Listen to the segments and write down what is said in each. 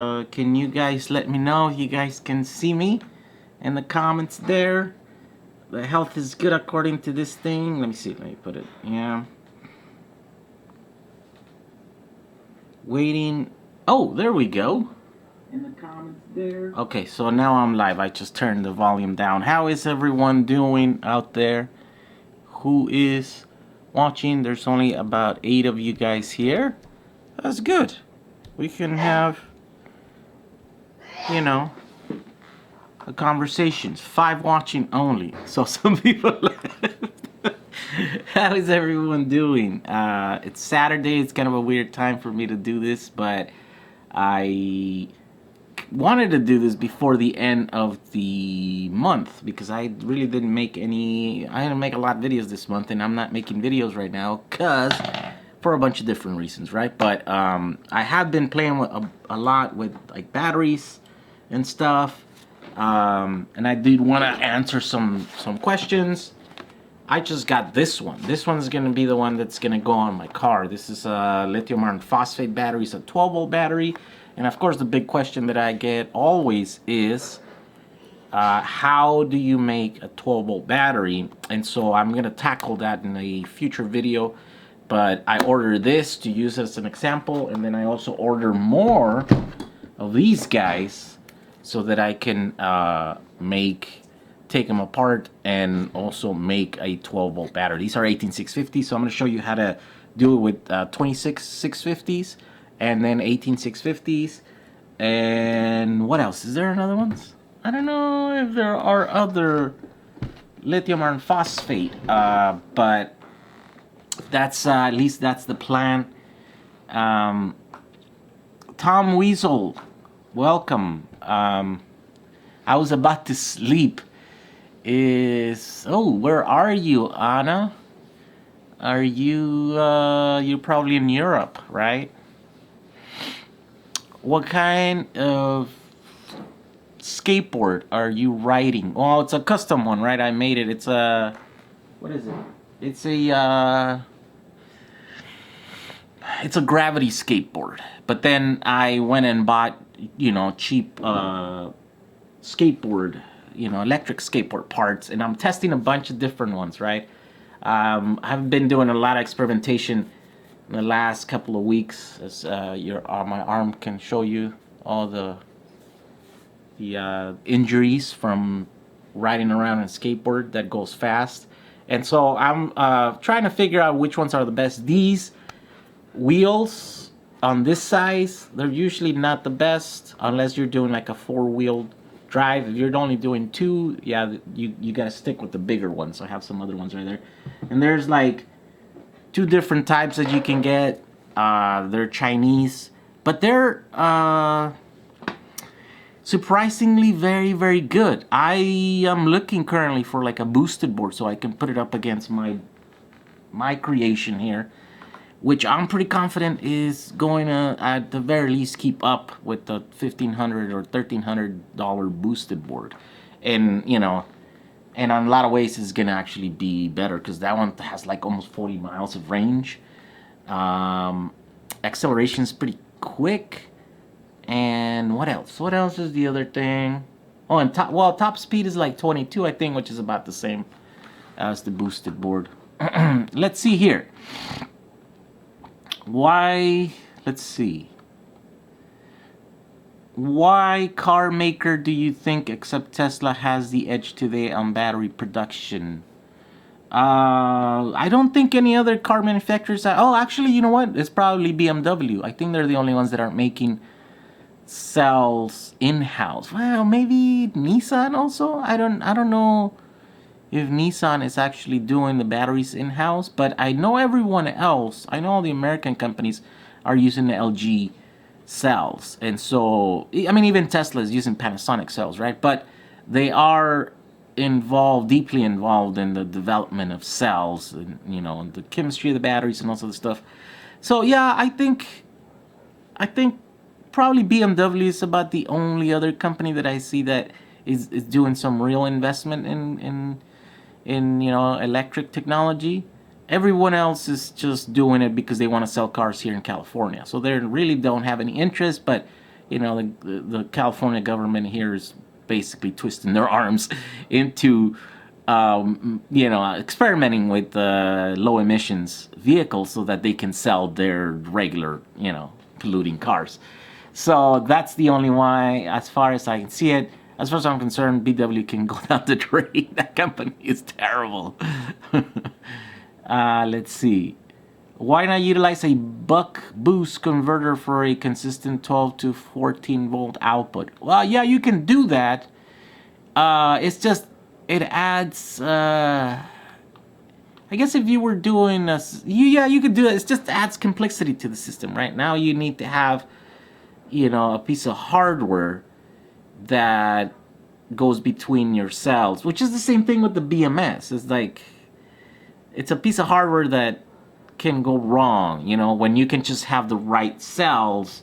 Can you guys let me know if you guys can see me in the comments there? The health is good according to this thing. Let me see. Let me put it. Yeah. Waiting. Oh, there we go. In the comments there. Okay, so now I'm live. I just turned the volume down. How is everyone doing out there? Who is watching? There's only about 8 of you guys here. That's good. We can have, you know, a conversations. 5 watching only. So some people left. How is everyone doing? It's Saturday. It's kind of a weird time for me to do this, but I wanted to do this before the end of the month because I really didn't make any. I didn't make a lot of videos this month, and I'm not making videos right now because for a bunch of different reasons, right? But I have been playing with a lot with like batteries and stuff, and I did want to answer some questions. I just got this one. This one's going to be the one that's going to go on my car. This is a lithium iron phosphate battery. It's a 12-volt battery. And of course, the big question that I get always is, how do you make a 12-volt battery? And so I'm going to tackle that in a future video. But I ordered this to use as an example. And then I also order more of these guys so that I can take them apart and also make a 12-volt battery. These are 18650, so I'm going to show you how to do it with 26 650s and then 18650s. And what else? Is there another ones? I don't know if there are other lithium iron phosphate, but that's at least that's the plan. Tom Weasel, welcome. I was about to sleep. Where are you, Anna? Are you you're probably in Europe, right? What kind of skateboard are you riding? Oh, it's a custom one, right? I made it. It's a, what is it? It's a gravity skateboard. But then I went and bought, cheap skateboard, electric skateboard parts, and I'm testing a bunch of different ones, right? I've been doing a lot of experimentation in the last couple of weeks, as my arm can show you all the injuries from riding around on a skateboard that goes fast. And so I'm trying to figure out which ones are the best. These wheels on this size, they're usually not the best unless you're doing like a 4-wheel drive. If you're only doing 2, yeah, you gotta stick with the bigger ones. So I have some other ones right there, and there's like 2 different types that you can get. They're Chinese, but they're surprisingly very, very good. I am looking currently for like a boosted board so I can put it up against my creation here, which I'm pretty confident is going to, at the very least, keep up with the $1,500 or $1,300 boosted board. And, and on a lot of ways, it's going to actually be better because that one has like almost 40 miles of range. Acceleration is pretty quick. And what else? What else is the other thing? Oh, and top speed is like 22, I think, which is about the same as the boosted board. Let's see here. Let's see. Why car maker do you think except Tesla has the edge today on battery production? I don't think any other car manufacturers actually, you know what? It's probably BMW. I think they're the only ones that aren't making cells in-house. Well, maybe Nissan also? I don't know if Nissan is actually doing the batteries in-house, but I know everyone else, I know all the American companies are using the LG cells. And so, I mean, even Tesla is using Panasonic cells, right? But they are deeply involved in the development of cells, and, the chemistry of the batteries and all sorts of stuff. So, yeah, I think probably BMW is about the only other company that I see that is doing some real investment in electric technology. Everyone else is just doing it because they want to sell cars here in California. So they really don't have any interest, but you know, the California government here is basically twisting their arms into, you know, experimenting with low emissions vehicles so that they can sell their regular, you know, polluting cars. So that's the only why, as far as I can see it. As far as I'm concerned, BW can go down the drain. That company is terrible. Let's see. Why not utilize a buck boost converter for a consistent 12 to 14 volt output? Well, yeah, you can do that. It's just, it adds, I guess if you were doing, yeah, you could do it. It just adds complexity to the system. Right now you need to have, you know, a piece of hardware that goes between your cells, which is the same thing with the BMS. It's like, it's a piece of hardware that can go wrong, you know, when you can just have the right cells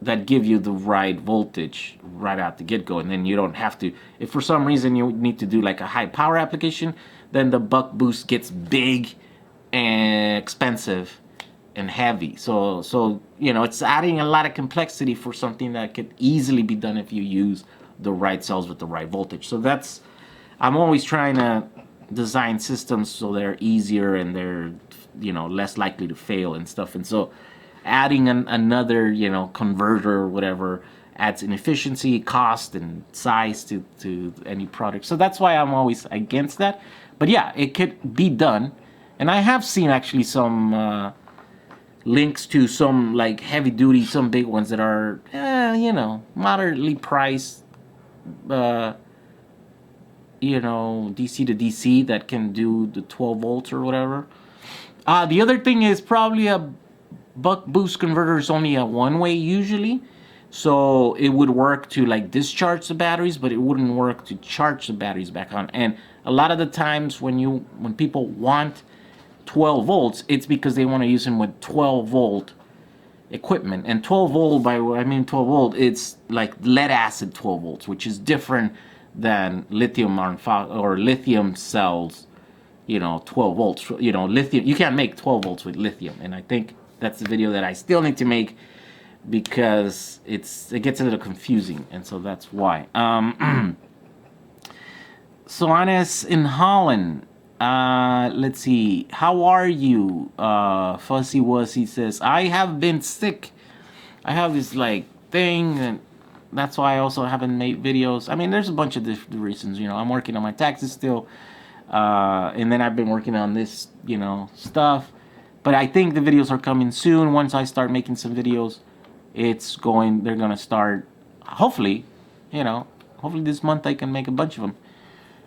that give you the right voltage right out the get-go, and then you don't have to, if for some reason you need to do like a high power application, then the buck boost gets big and expensive and heavy. So you know, it's adding a lot of complexity for something that could easily be done if you use the right cells with the right voltage. So that's, I'm always trying to design systems so they're easier and they're, you know, less likely to fail and stuff. And so adding another, you know, converter or whatever adds inefficiency, cost, and size to any product. So that's why I'm always against that. But yeah, it could be done. And I have seen actually some links to some like heavy duty, some big ones that are, you know, moderately priced, you know, DC to DC that can do the 12 volts or whatever. The other thing is probably a buck boost converter is only a one-way usually. So it would work to like discharge the batteries, but it wouldn't work to charge the batteries back on. And a lot of the times when people want 12 volts, it's because they want to use them with 12 volt equipment. And 12 volt, by what I mean 12 volt, it's like lead acid 12 volts, which is different than lithium or lithium cells, you know, 12 volts. You know, lithium, you can't make 12 volts with lithium. And I think that's the video that I still need to make because it gets a little confusing, and so that's why. Soanes in Holland. Let's see. How are you? Fussy Wussy says, I have been sick. I have this like thing, and that's why I also haven't made videos. I mean, there's a bunch of different reasons. You know, I'm working on my taxes still, and then I've been working on this, you know, stuff. But I think the videos are coming soon. Once I start making some videos, they're gonna start. Hopefully, you know, hopefully this month I can make a bunch of them.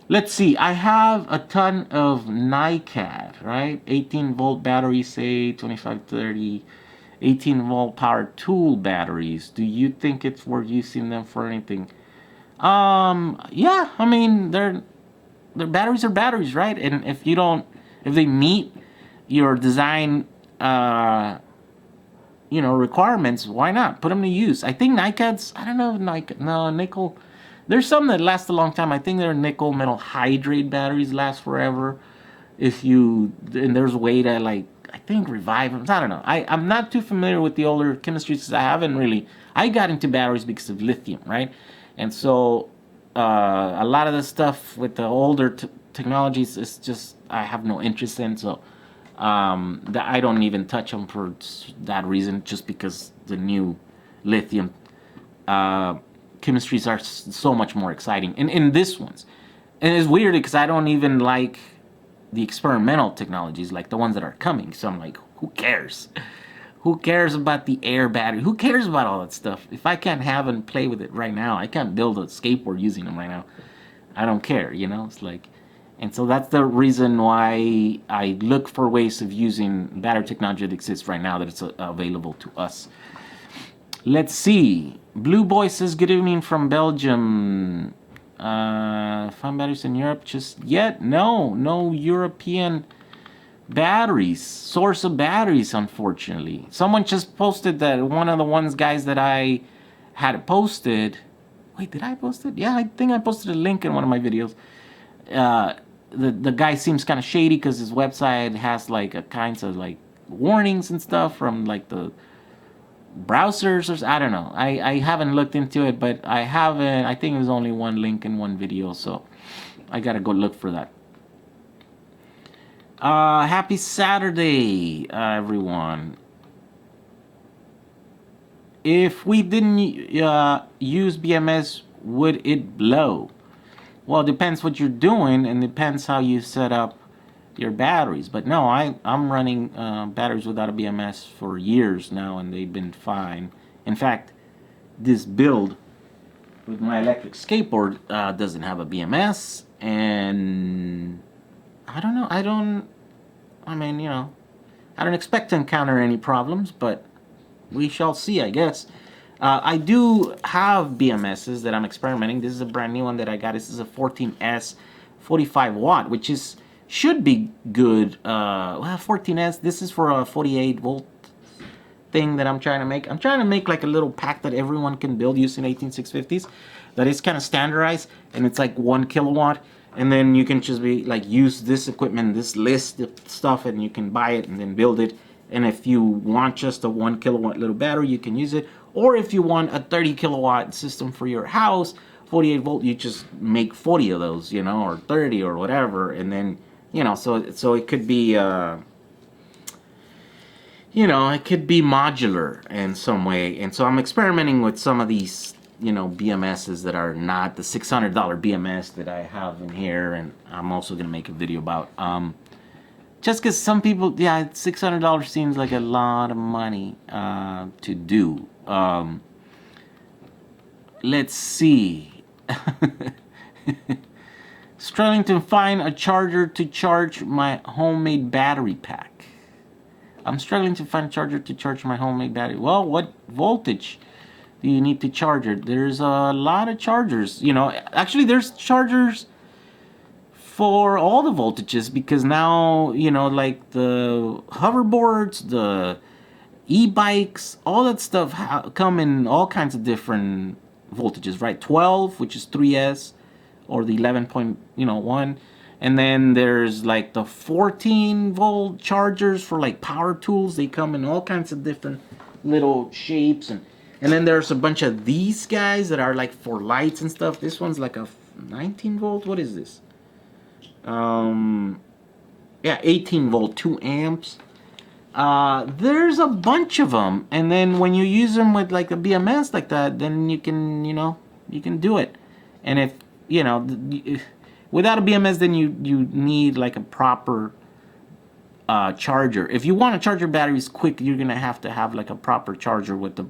Let's see, I have a ton of NiCad, right? 18 volt batteries, say 2530, 18 volt power tool batteries. Do you think it's worth using them for anything? Yeah, I mean, they're batteries are batteries, right? And if they meet your design, you know, requirements, why not put them to use? I think NiCads, I don't know if nickel. There's some that last a long time. I think they're nickel metal hydrate batteries, last forever. And there's a way to, like, I think revive them. I don't know. I'm not too familiar with the older chemistries because I got into batteries because of lithium, right? And so a lot of the stuff with the older technologies is just, I have no interest in. So I don't even touch them for that reason, just because the new lithium chemistries are so much more exciting in this ones. And it's weird because I don't even like the experimental technologies, like the ones that are coming. So I'm like, who cares? Who cares about the air battery? Who cares about all that stuff? If I can't have and play with it right now, I can't build a skateboard using them right now. I don't care, you know? It's like, and so that's the reason why I look for ways of using battery technology that exists right now that it's available to us. Let's see. Blue Boy says, good evening from Belgium. Find batteries in Europe just yet? No European batteries. Source of batteries, unfortunately. Someone just posted that one of the guys that I had posted. Wait, did I post it? Yeah, I think I posted a link in one of my videos. The guy seems kind of shady because his website has like a kinds of like warnings and stuff from like the browsers, or I don't know. I haven't looked into it, but I haven't. I think it was only one link in one video, so I gotta go look for that. Happy Saturday, everyone. If we didn't use BMS, would it blow? Well, it depends what you're doing, and depends how you set up your batteries. But no, I'm running batteries without a BMS for years now, and they've been fine. In fact, this build with my electric skateboard doesn't have a BMS, and I don't know. I mean, you know, I don't expect to encounter any problems, but we shall see, I guess. I do have BMSs that I'm experimenting. This is a brand new one that I got. This is a 14S 45 watt, which should be good. Well, 14S, this is for a 48 volt thing that I'm trying to make. I'm trying to make like a little pack that everyone can build using 18650s that is kind of standardized, and it's like 1 kilowatt, and then you can just be like use this equipment, this list of stuff, and you can buy it and then build it. And if you want just a 1 kilowatt little battery, you can use it. Or if you want a 30 kilowatt system for your house, 48 volt, you just make 40 of those, you know, or 30 or whatever. And then, you know, so it could be, you know, it could be modular in some way. And so I'm experimenting with some of these, you know, BMSs that are not the $600 BMS that I have in here. And I'm also going to make a video about, just because some people, yeah, $600 seems like a lot of money to do. Let's see. Struggling to find a charger to charge my homemade battery pack. I'm struggling to find a charger to charge my homemade battery. Well, what voltage do you need to charge it? There's a lot of chargers. You know, actually, there's chargers for all the voltages, because now, you know, like the hoverboards, the e-bikes, all that stuff come in all kinds of different voltages, right? 12, which is 3S, or the 11.1, and then there's like the 14 volt chargers for like power tools. They come in all kinds of different little shapes, and then there's a bunch of these guys that are like for lights and stuff. This one's like a 19 volt. What is this? Yeah, 18 volt, 2 amps. There's a bunch of them, and then when you use them with like a BMS like that, then you can, you know, you can do it. And if, you know, without a BMS, then you need like a proper charger. If you want to charge your batteries quick, you're gonna have to have like a proper charger with the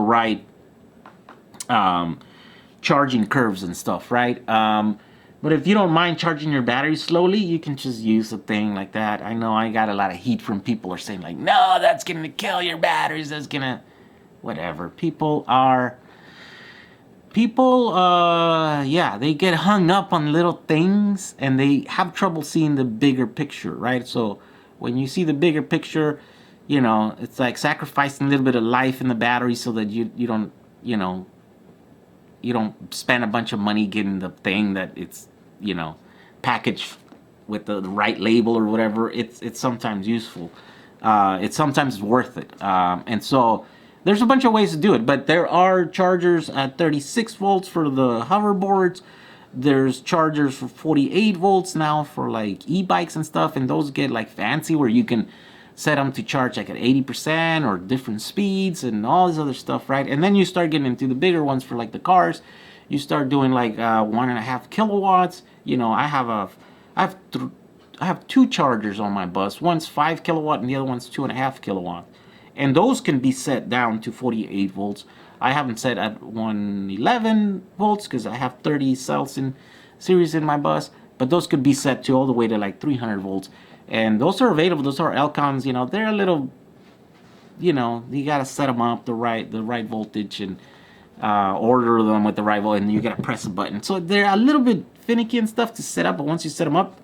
right charging curves and stuff, right? But if you don't mind charging your battery slowly, you can just use a thing like that. I know I got a lot of heat from people are saying like, no, that's going to kill your batteries. That's going to, whatever. Yeah, they get hung up on little things, and they have trouble seeing the bigger picture, right? So when you see the bigger picture, you know, it's like sacrificing a little bit of life in the battery so that you don't, you know, you don't spend a bunch of money getting the thing that it's, you know, packaged with the right label or whatever. It's sometimes useful. It's sometimes worth it. And so there's a bunch of ways to do it, but there are chargers at 36 volts for the hoverboards. There's chargers for 48 volts now for like e-bikes and stuff, and those get like fancy where you can set them to charge like at 80% or different speeds and all this other stuff, right? And then you start getting into the bigger ones for like the cars. You start doing like 1.5 kilowatts. You know, I have 2 chargers on my bus. One's 5 kilowatt and the other one's 2.5 kilowatt. And those can be set down to 48 volts. I haven't set at 111 volts because I have 30 cells in series in my bus, but those could be set to all the way to like 300 volts. And those are available. Those are Elcons. You know, they're a little, you know, you gotta set them up the right voltage and order them with the right voltage, and you gotta press a button. So they're a little bit finicky and stuff to set up. But once you set them up,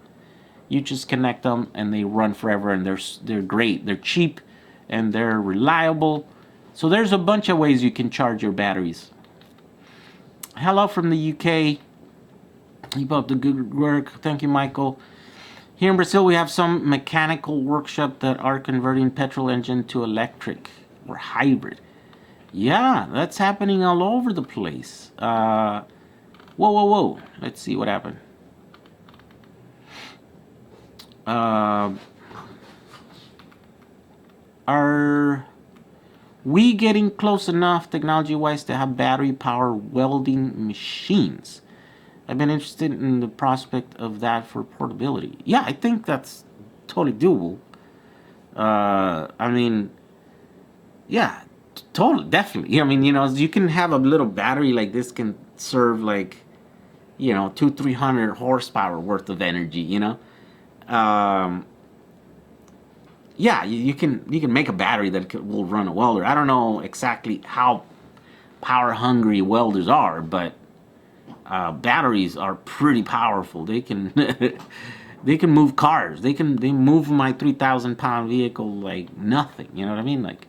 you just connect them and they run forever. And they're great. They're cheap and they're reliable. So there's a bunch of ways you can charge your batteries. Hello from the UK. Keep up the good work. Thank you, Michael. Here in Brazil, we have some mechanical workshop that are converting petrol engine to electric or hybrid. Yeah, that's happening all over the place. Whoa. Let's see what happened. Are we getting close enough technology-wise to have battery-powered welding machines? I've been interested in the prospect of that for portability. Yeah, I think that's totally doable. I mean, yeah, totally, definitely. I mean, you know, you can have a little battery like this can serve like, you know, 200-300 horsepower worth of energy. You know, yeah, you can make a battery that will run a welder. I don't know exactly how power hungry welders are, but batteries are pretty powerful. They can they can move cars. They move my 3,000-pound vehicle like nothing. You know what I mean? Like,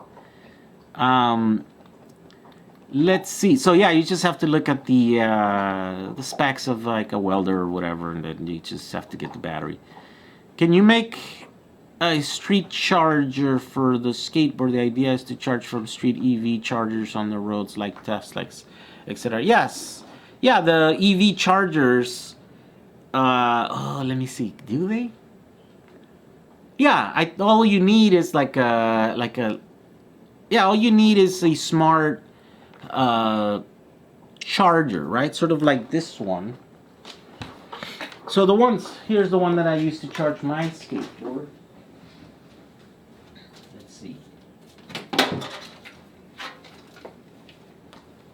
let's see. So yeah, you just have to look at the specs of like a welder or whatever, and then you just have to get the battery. Can you make a street charger for the skateboard? The idea is to charge from Street Evie chargers on the roads like Teslas, etc. Yes. Yeah, the EV chargers, oh, let me see. Do they? Yeah, all you need is yeah, all you need is a smart charger, right? Sort of like this one. So here's the one that I used to charge my skateboard. Let's see.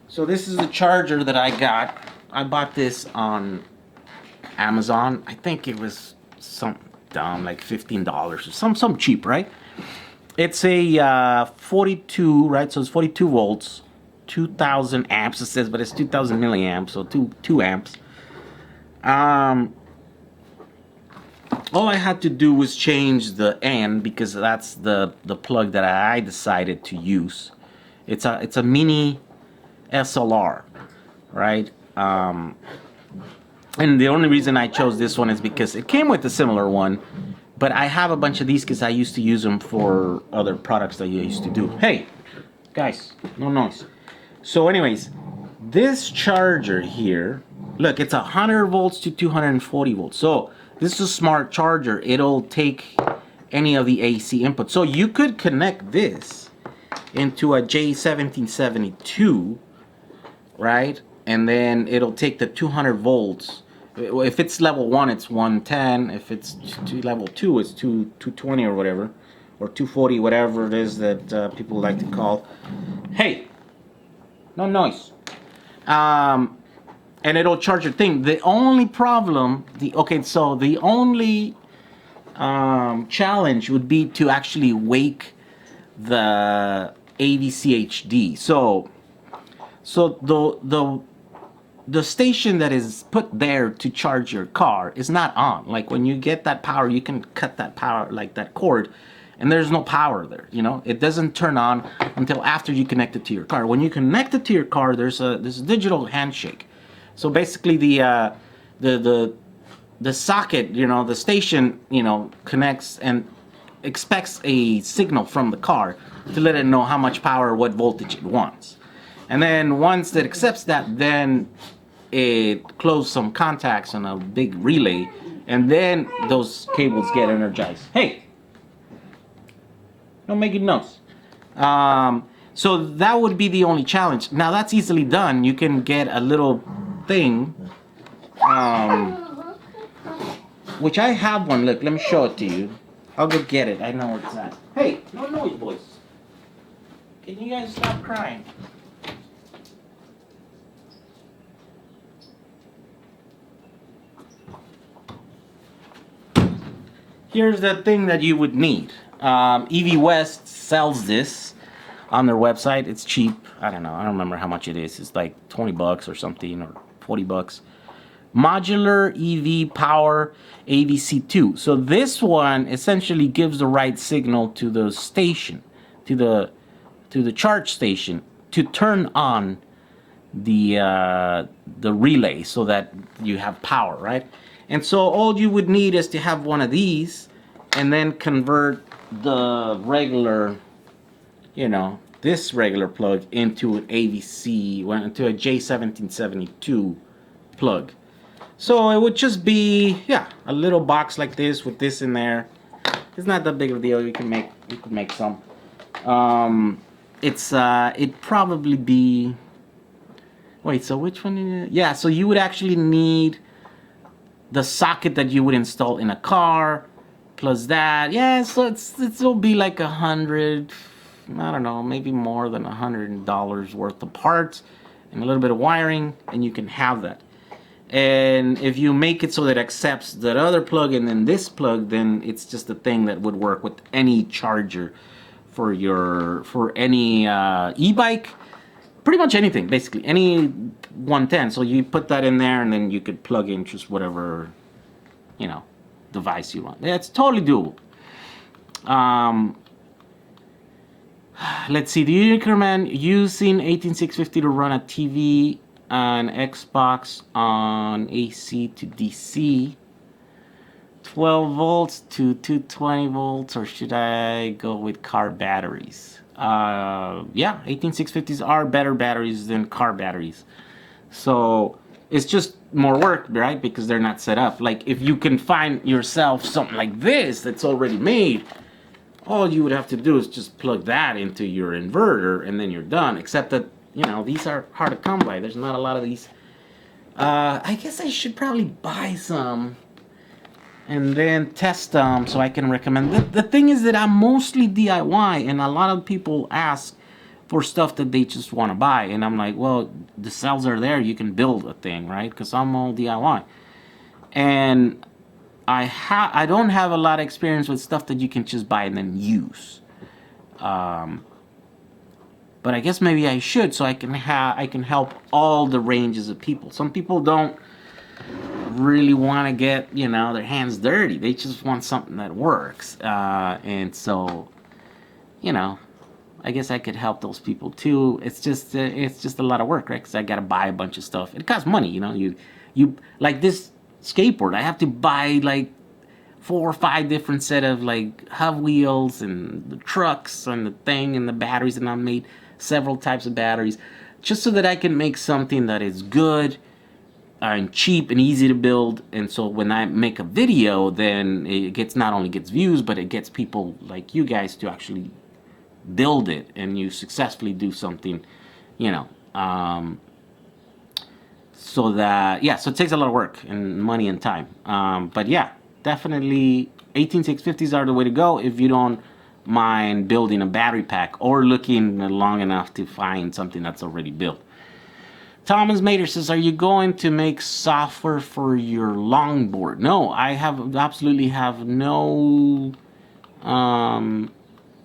So this is the charger that I got. I bought this on Amazon. I think it was some dumb, like $15 or some cheap, right? It's a 42, right? So it's 42 volts, 2,000 amps. It says, but it's 2,000 milliamps, so two amps. All I had to do was change the end because that's the plug that I decided to use. It's a mini SLR, right? And the only reason I chose this one is because it came with a similar one, but I have a bunch of these because I used to use them for other products that I used to do. Hey, guys, no noise. So anyways, this charger here, look, it's 100 volts to 240 volts. So this is a smart charger. It'll take any of the AC input. So you could connect this into a J1772, right? And then it'll take the 200 volts. If it's level 1, it's 110. If it's level 2, it's 220 or whatever, or 240, whatever it is that people like to call. Hey, no noise. And it'll charge your thing. The only problem, the only challenge would be to actually wake the AVCHD. So the station that is put there to charge your car is not on. Like when you get that power, you can cut that power, like that cord, and there's no power there. You know, it doesn't turn on until after you connect it to your car. When you connect it to your car, there's a digital handshake. So basically, the socket, you know, the station, you know, connects and expects a signal from the car to let it know how much power, what voltage it wants. And then once it accepts that, then it closes some contacts on a big relay, and then those cables get energized. Hey, don't make it noise. So that would be the only challenge. Now that's easily done. You can get a little thing, which I have one. Look, let me show it to you. I'll go get it. I know where it's at. Hey, no noise, boys. Can you guys stop crying? Here's the thing that you would need. EV West sells this on their website. It's cheap. I don't know. I don't remember how much it is. It's like 20 bucks or something, or 40 bucks. Modular EV Power AVC2. So this one essentially gives the right signal to the station, to the charge station, to turn on the relay so that you have power, right? And so all you would need is to have one of these and then convert the regular, you know, this regular plug into an AVC, into a J1772 plug. So it would just be, yeah, a little box like this with this in there. It's not that big of a deal. You can make some. It'd probably be. Wait, so which one? Yeah, so you would actually need the socket that you would install in a car, plus that. Yeah, so it'll be like $100. I don't know, maybe more than $100 worth of parts and a little bit of wiring, and you can have that. And if you make it so that it accepts that other plug and then this plug, then it's just a thing that would work with any charger for any e-bike, pretty much anything, basically any 110. So you put that in there, and then you could plug in just whatever, you know, device you want. Yeah, it's totally doable. Let's see. Do you recommend using 18650 to run a TV and Xbox on AC to DC, 12 volts to 220 volts, or should I go with car batteries? Yeah, 18650s are better batteries than car batteries. So it's just more work, right? Because they're not set up. Like if you can find yourself something like this that's already made, all you would have to do is just plug that into your inverter and then you're done. Except that, you know, these are hard to come by. There's not a lot of these. I guess I should probably buy some and then test them so I can recommend. The thing is that I'm mostly DIY, and a lot of people ask for stuff that they just want to buy, and I'm like, well, the cells are there, you can build a thing, right? Because I'm all DIY, and I don't have a lot of experience with stuff that you can just buy and then use. But I guess maybe I should, so I can help all the ranges of people. Some people don't really want to get, you know, their hands dirty. They just want something that works. And so, you know, I guess I could help those people too. It's just a lot of work, right? Because I gotta buy a bunch of stuff. It costs money, you know. You like this skateboard. I have to buy like 4 or 5 different set of like hub wheels and the trucks and the thing and the batteries, and I made several types of batteries just so that I can make something that is good and cheap and easy to build. And so when I make a video, then it not only gets views, but it gets people like you guys to actually build it, and you successfully do something, you know. So that, yeah, so it takes a lot of work and money and time. But yeah, definitely 18650s are the way to go if you don't mind building a battery pack or looking long enough to find something that's already built. Thomas Mater says, are you going to make software for your longboard? No, I absolutely have no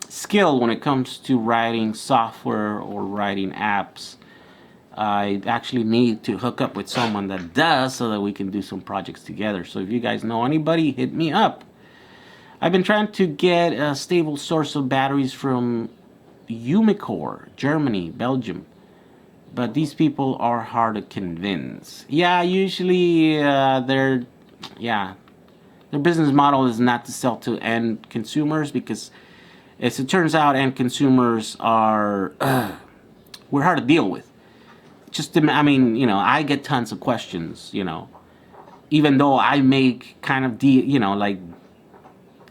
skill when it comes to writing software or writing apps. I actually need to hook up with someone that does so that we can do some projects together. So if you guys know anybody, hit me up. I've been trying to get a stable source of batteries from Umicore, Germany, Belgium. But these people are hard to convince. Yeah, usually their business model is not to sell to end consumers, because as it turns out, end consumers are we're hard to deal with. I mean, you know, I get tons of questions, you know, even though I make kind of like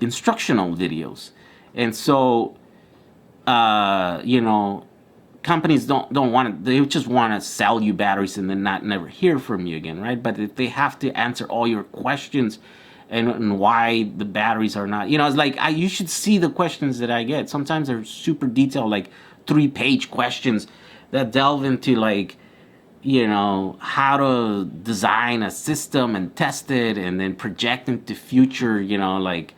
instructional videos. And so you know, companies don't want to, they just want to sell you batteries and then never hear from you again, right? But if they have to answer all your questions and why the batteries are not, you know, it's like you should see the questions that I get. Sometimes they're super detailed, like 3-page questions that delve into, like, you know, how to design a system and test it and then project into future, you know, like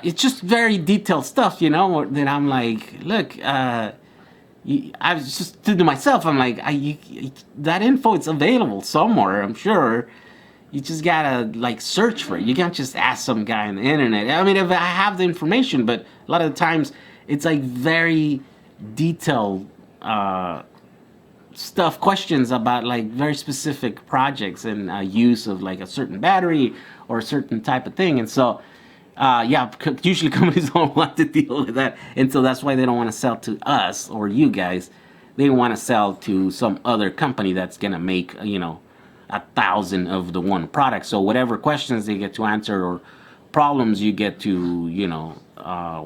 it's just very detailed stuff, you know. Then I'm like, look, I was just to myself, I'm like, that info is available somewhere, I'm sure. You just gotta like search for it. You can't just ask some guy on the internet. I mean, if I have the information, but a lot of the times it's like very detailed stuff, questions about like very specific projects and use of like a certain battery or a certain type of thing. And so Yeah, usually companies don't want to deal with that, and so that's why they don't want to sell to us or you guys. They want to sell to some other company that's gonna make 1,000 of the one product. So whatever questions they get to answer or problems you get to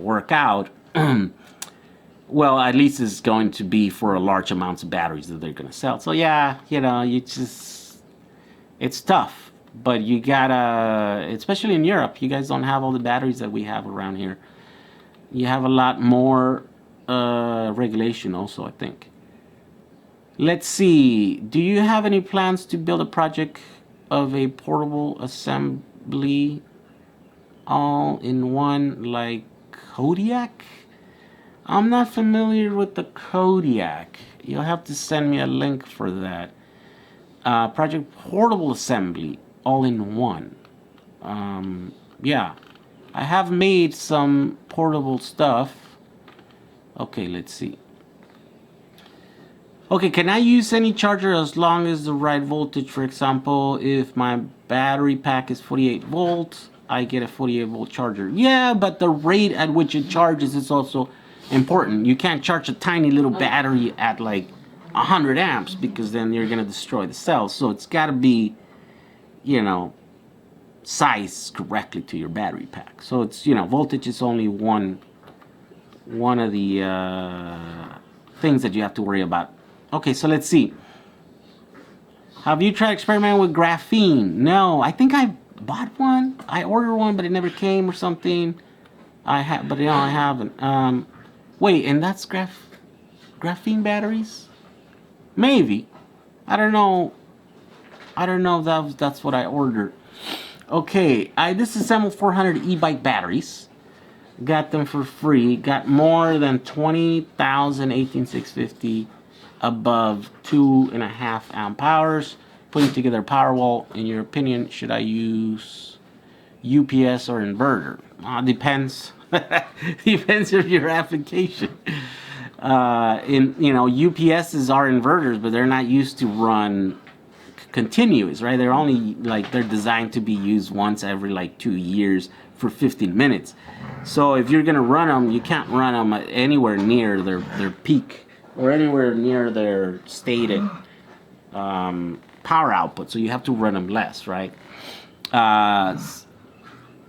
work out, well, at least it's going to be for a large amounts of batteries that they're gonna sell. So yeah, it's tough. But you gotta, especially in Europe, you guys don't have all the batteries that we have around here. You have a lot more regulation also, I think. Let's see. Do you have any plans to build a project of a portable assembly all in one like Kodiak? I'm not familiar with the Kodiak. You'll have to send me a link for that. Project portable assembly all in one. Yeah, I have made some portable stuff. Okay, let's see. Okay, can I use any charger as long as the right voltage? For example, if my battery pack is 48 volts, I get a 48 volt charger. Yeah, but the rate at which it charges is also important. You can't charge a tiny little battery at like 100 amps because then you're gonna destroy the cells. So it's gotta be sized correctly to your battery pack. So it's voltage is only one of the things that you have to worry about. Okay, so let's see. Have you tried experimenting with graphene? No, I think I bought one. I ordered one, but it never came or something. I haven't. Wait, and that's graphene batteries? Maybe. I don't know if that's what I ordered. Okay, I disassembled 400 e-bike batteries. Got them for free. Got more than 20,000 18650 above 2.5 amp hours. Putting together Powerwall. In your opinion, should I use UPS or inverter? Depends. Depends of your application. UPSs are inverters, but they're not used to run continuous, right? They're only they're designed to be used once every 2 years for 15 minutes. So if you're gonna run them, you can't run them anywhere near their peak or anywhere near their stated power output. So you have to run them less, right? On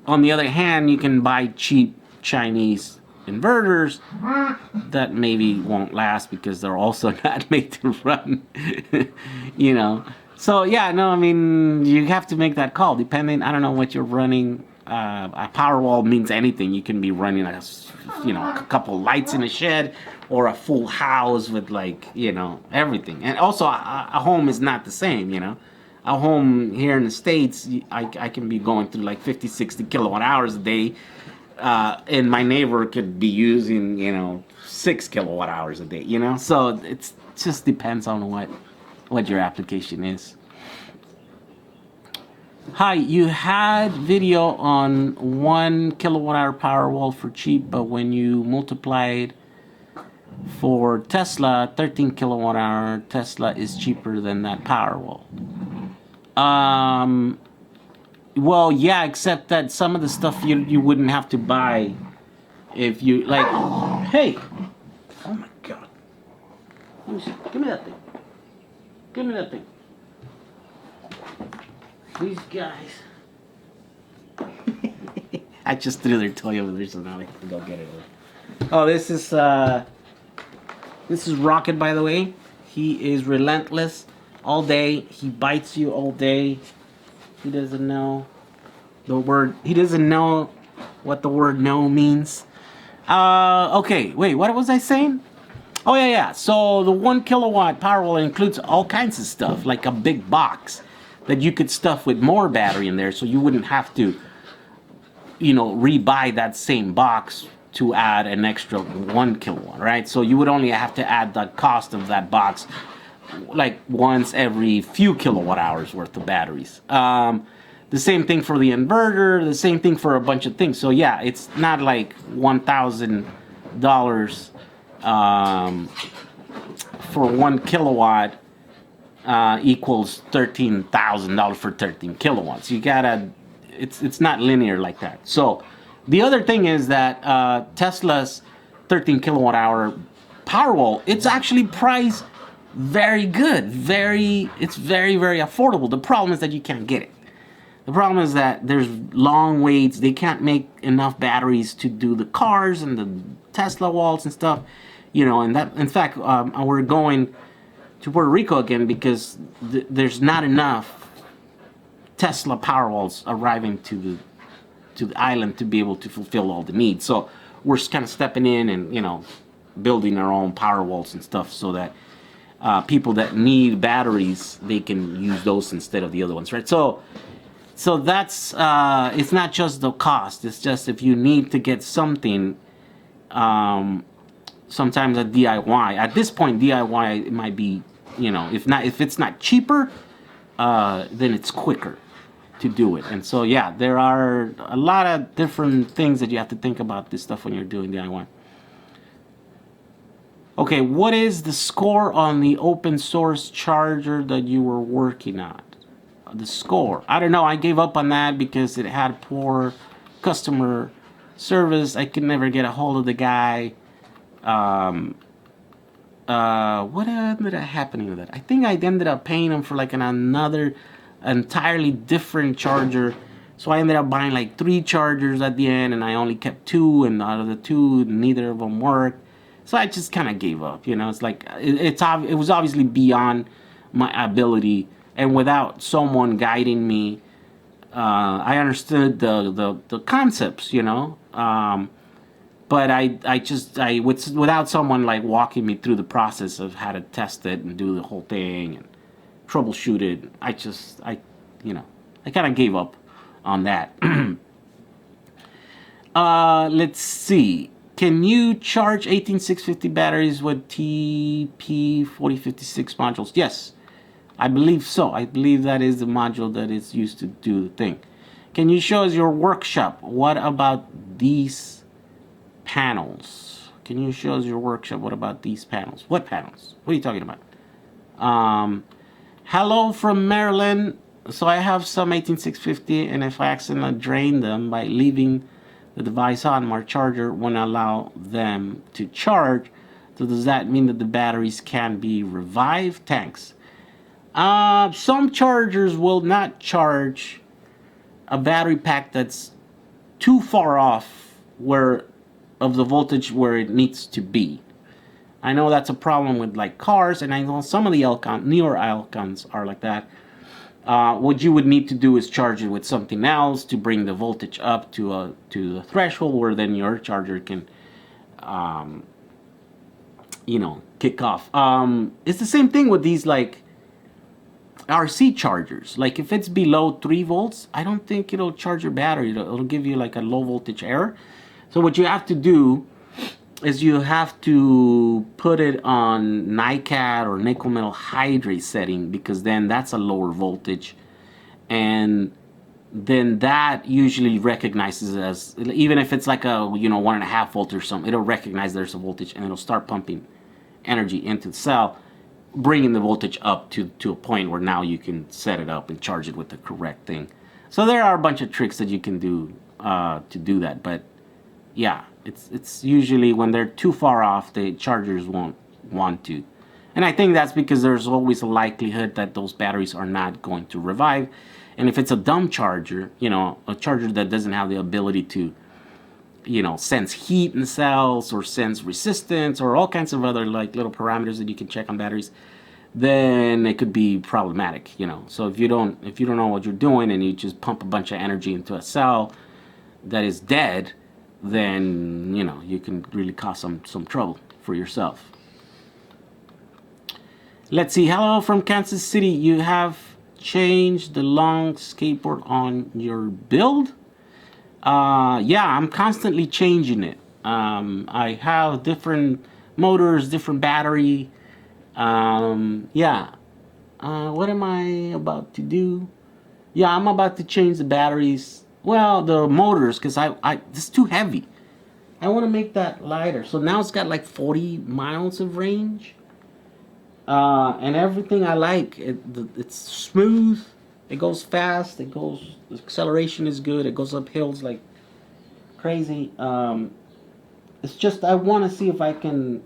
the other hand, you can buy cheap Chinese inverters that maybe won't last because they're also not made to run. So yeah, no, I mean, you have to make that call depending. I don't know what you're running. A Powerwall means anything. You can be running a couple lights in a shed or a full house with everything. And also a home is not the same. A home here in the States, I can be going through 50, 60 kilowatt hours a day. And my neighbor could be using 6 kilowatt hours a day. So it just depends on what your application is. Hi, you had video on 1 kilowatt hour Powerwall for cheap, but when you multiplied for Tesla, 13 kilowatt hour Tesla is cheaper than that Powerwall. Well, yeah, except that some of the stuff you wouldn't have to buy if you Hey, oh my God, let me see. Give me that thing. Give me that thing. These guys. I just threw their toy over there, so now I have to go get it. Oh, this is Rocket, by the way. He is relentless all day. He bites you all day. He doesn't know the word. He doesn't know what the word no means. Okay, wait, what was I saying? Oh yeah. So the 1 kilowatt Powerwall includes all kinds of stuff, like a big box that you could stuff with more battery in there, so you wouldn't have to, rebuy that same box to add an extra 1 kilowatt, right? So you would only have to add the cost of that box once every few kilowatt hours worth of batteries. The same thing for the inverter, the same thing for a bunch of things. So yeah, it's not $1,000 for 1 kilowatt equals $13,000 for 13 kilowatts. You gotta, it's not linear like that. So The other thing is that Tesla's 13 kilowatt hour Powerwall, it's actually priced very good. It's very, very affordable. The problem is that you can't get it. The problem is that there's long waits. They can't make enough batteries to do the cars and the Tesla walls and stuff. You know, and that, in fact, we're going to Puerto Rico again because there's not enough Tesla Powerwalls arriving to the island to be able to fulfill all the needs. So we're kind of stepping in and, you know, building our own Powerwalls and stuff so that people that need batteries, they can use those instead of the other ones, right? So that's, it's not just the cost. It's just if you need to get something, sometimes a DIY. At this point, DIY, it might be, you know, if it's not cheaper, then it's quicker to do it. And so, yeah, there are a lot of different things that you have to think about this stuff when you're doing DIY. Okay, what is the score on the open source charger that you were working on? The score, I don't know. I gave up on that because it had poor customer service. I could never get a hold of the guy. What ended up happening with that? I think I ended up paying him for like another entirely different charger. So I ended up buying like 3 chargers at the end, and I only kept 2, and out of the 2, neither of them worked. So I just kind of gave up. You know, it's like it was obviously beyond my ability. And without someone guiding me, I understood the concepts, you know. But without someone like walking me through the process of how to test it and do the whole thing and troubleshoot it, I kind of gave up on that. Let's see. Can you charge 18650 batteries with TP4056 modules? Yes. I believe so. I believe that is the module that is used to do the thing. Can you show us your workshop? What about these panels? Can you show us your workshop? What about these panels? What panels? What are you talking about? Hello from Maryland. So I have some 18650, and if I accidentally drain them by leaving the device on, my charger won't allow them to charge. So does that mean that the batteries can be revived? Thanks. Some chargers will not charge a battery pack that's too far off of the voltage where it needs to be. I know that's a problem with like cars, and I know some of the newer Alcons are like that. What you would need to do is charge it with something else to bring the voltage up to the threshold where then your charger can, kick off. It's the same thing with these like RC chargers. Like if it's below 3 volts, I don't think it'll charge your battery. It'll give you like a low voltage error. So what you have to do is you have to put it on NiCad or nickel metal hydrate setting, because then that's a lower voltage, and then that usually recognizes as, even if it's like a 1.5 volt or something, it'll recognize there's a voltage and it'll start pumping energy into the cell, bringing the voltage up to a point where now you can set it up and charge it with the correct thing. So there are a bunch of tricks that you can do to do that, but yeah, it's usually when they're too far off, the chargers won't want to. And I think that's because there's always a likelihood that those batteries are not going to revive. And if it's a dumb charger, a charger that doesn't have the ability to, sense heat in cells or sense resistance or all kinds of other like little parameters that you can check on batteries, then it could be problematic, So if you don't know what you're doing and you just pump a bunch of energy into a cell that is dead, then you can really cause some trouble for yourself. Let's see. Hello from Kansas City. You have changed the long skateboard on your build? Yeah, I'm constantly changing it. I have different motors, different battery. Yeah. What am I about to do? Yeah, I'm about to change the batteries. Well, the motors, because it's too heavy. I want to make that lighter. So now it's got like 40 miles of range. And everything I like. It's smooth. It goes fast. The acceleration is good. It goes up hills like crazy. It's just I want to see if I can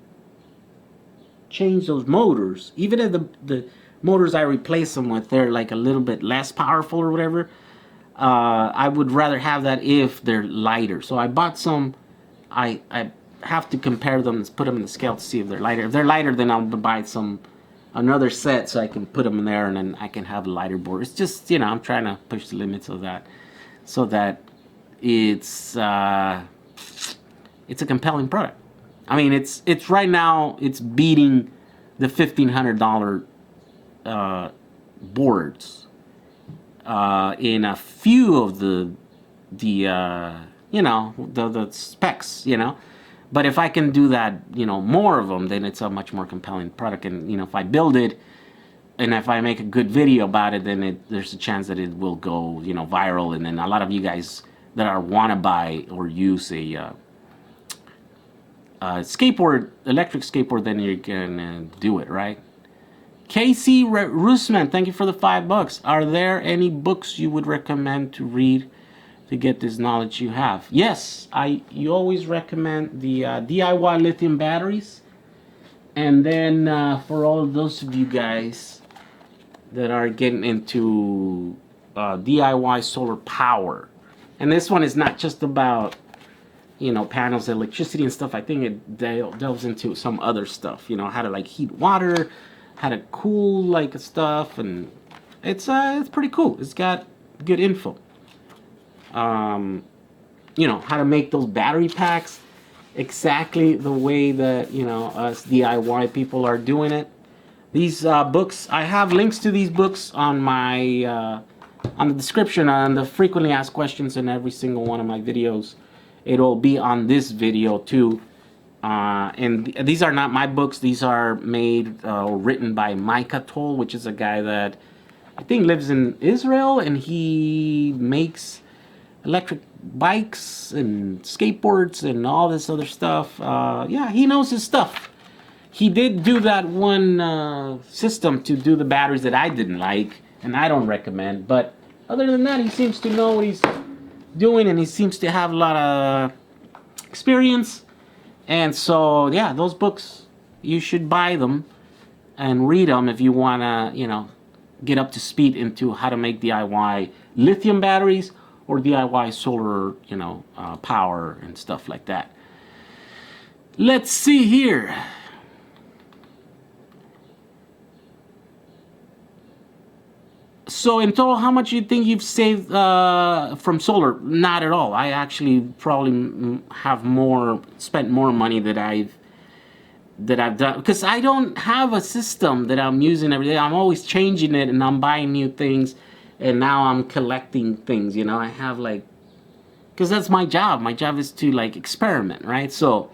change those motors. Even if the motors I replace them with, they're like a little bit less powerful or whatever. I would rather have that if they're lighter. So I bought some. I have to compare them and put them in the scale to see if they're lighter. If they're lighter, then I'll buy another set so I can put them in there, and then I can have a lighter board. It's just, you know, I'm trying to push the limits of that so that it's a compelling product. I mean, it's right now it's beating the $1,500 boards in a few of the you know, the specs, you know. But if I can do that, you know, more of them, then it's a much more compelling product. And, you know, if I build it and if I make a good video about it, then there's a chance that it will go, you know, viral. And then a lot of you guys that want to buy or use a skateboard, electric skateboard, then you're gonna do it, right? Casey Roosman, thank you for the $5. Are there any books you would recommend to read to get this knowledge you have? Yes, you always recommend the DIY lithium batteries. And then for all of those of you guys that are getting into DIY solar power, and this one is not just about, you know, panels, electricity and stuff. I think it delves into some other stuff, you know, how to like heat water, how to cool like stuff, and it's pretty cool. It's got good info. You know, how to make those battery packs exactly the way that, you know, us DIY people are doing it. These books, I have links to these books on my on the description, on the frequently asked questions in every single one of my videos. It'll be on this video too. And these are not my books. These are made or written by Micah Toll, which is a guy that I think lives in Israel, and he makes electric bikes and skateboards and all this other stuff. Yeah, he knows his stuff. He did do that one system to do the batteries that I didn't like and I don't recommend. But other than that, he seems to know what he's doing, and he seems to have a lot of experience. And so, yeah, those books, you should buy them and read them if you want to, you know, get up to speed into how to make DIY lithium batteries or DIY solar, you know, power and stuff like that. Let's see here. So in total, how much do you think you've saved from solar? Not at all. I actually probably have spent more money that I've done, because I don't have a system that I'm using every day. I'm always changing it, and I'm buying new things, and now I'm collecting things. You know, I have like, because that's my job. My job is to like experiment, right? So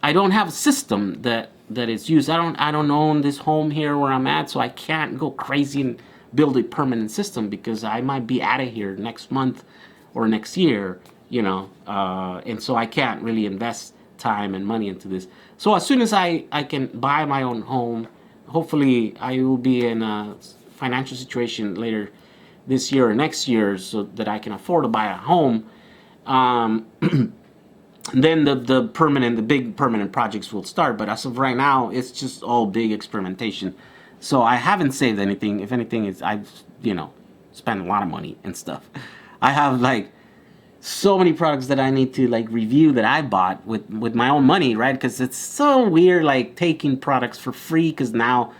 I don't have a system that is used. I don't own this home here where I'm at, so I can't go crazy and build a permanent system, because I might be out of here next month or next year, you know, and so I can't really invest time and money into this. So as soon as I can buy my own home, hopefully I will be in a financial situation later this year or next year so that I can afford to buy a home. Then the big permanent projects will start. But as of right now, it's just all big experimentation. So I haven't saved anything. If anything, I've, you know, spent a lot of money and stuff. I have like so many products that I need to like review that I bought with my own money, right? Because it's so weird, like taking products for free, because now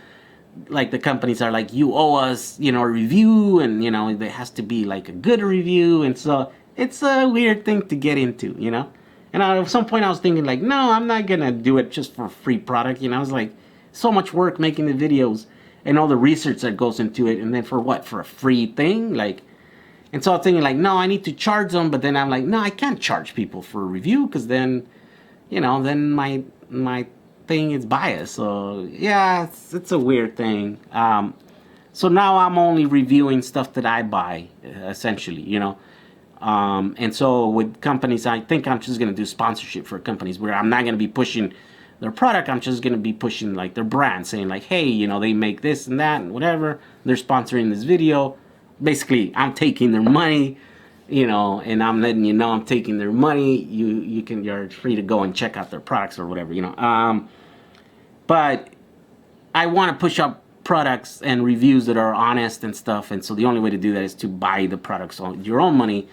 like the companies are like, you owe us, you know, a review, and you know, there has to be like a good review, and so it's a weird thing to get into, you know. And at some point I was thinking like, no, I'm not gonna do it just for a free product, you know. I was like, so much work making the videos and all the research that goes into it, and then for what? For a free thing? Like, and so I'm thinking like, no, I need to charge them, but then I'm like, no, I can't charge people for a review, because then, you know, then my thing is biased. So yeah, it's a weird thing. So now I'm only reviewing stuff that I buy, essentially, you know. And so with companies, I think I'm just gonna do sponsorship for companies where I'm not gonna be pushing their product. I'm just gonna be pushing like their brand, saying like, hey, you know, they make this and that and whatever. They're sponsoring this video. Basically, I'm taking their money and I'm letting you know I'm taking their money, you're free to go and check out their products or whatever, but I want to push up products and reviews that are honest and stuff, and so the only way to do that is to buy the products on your own money,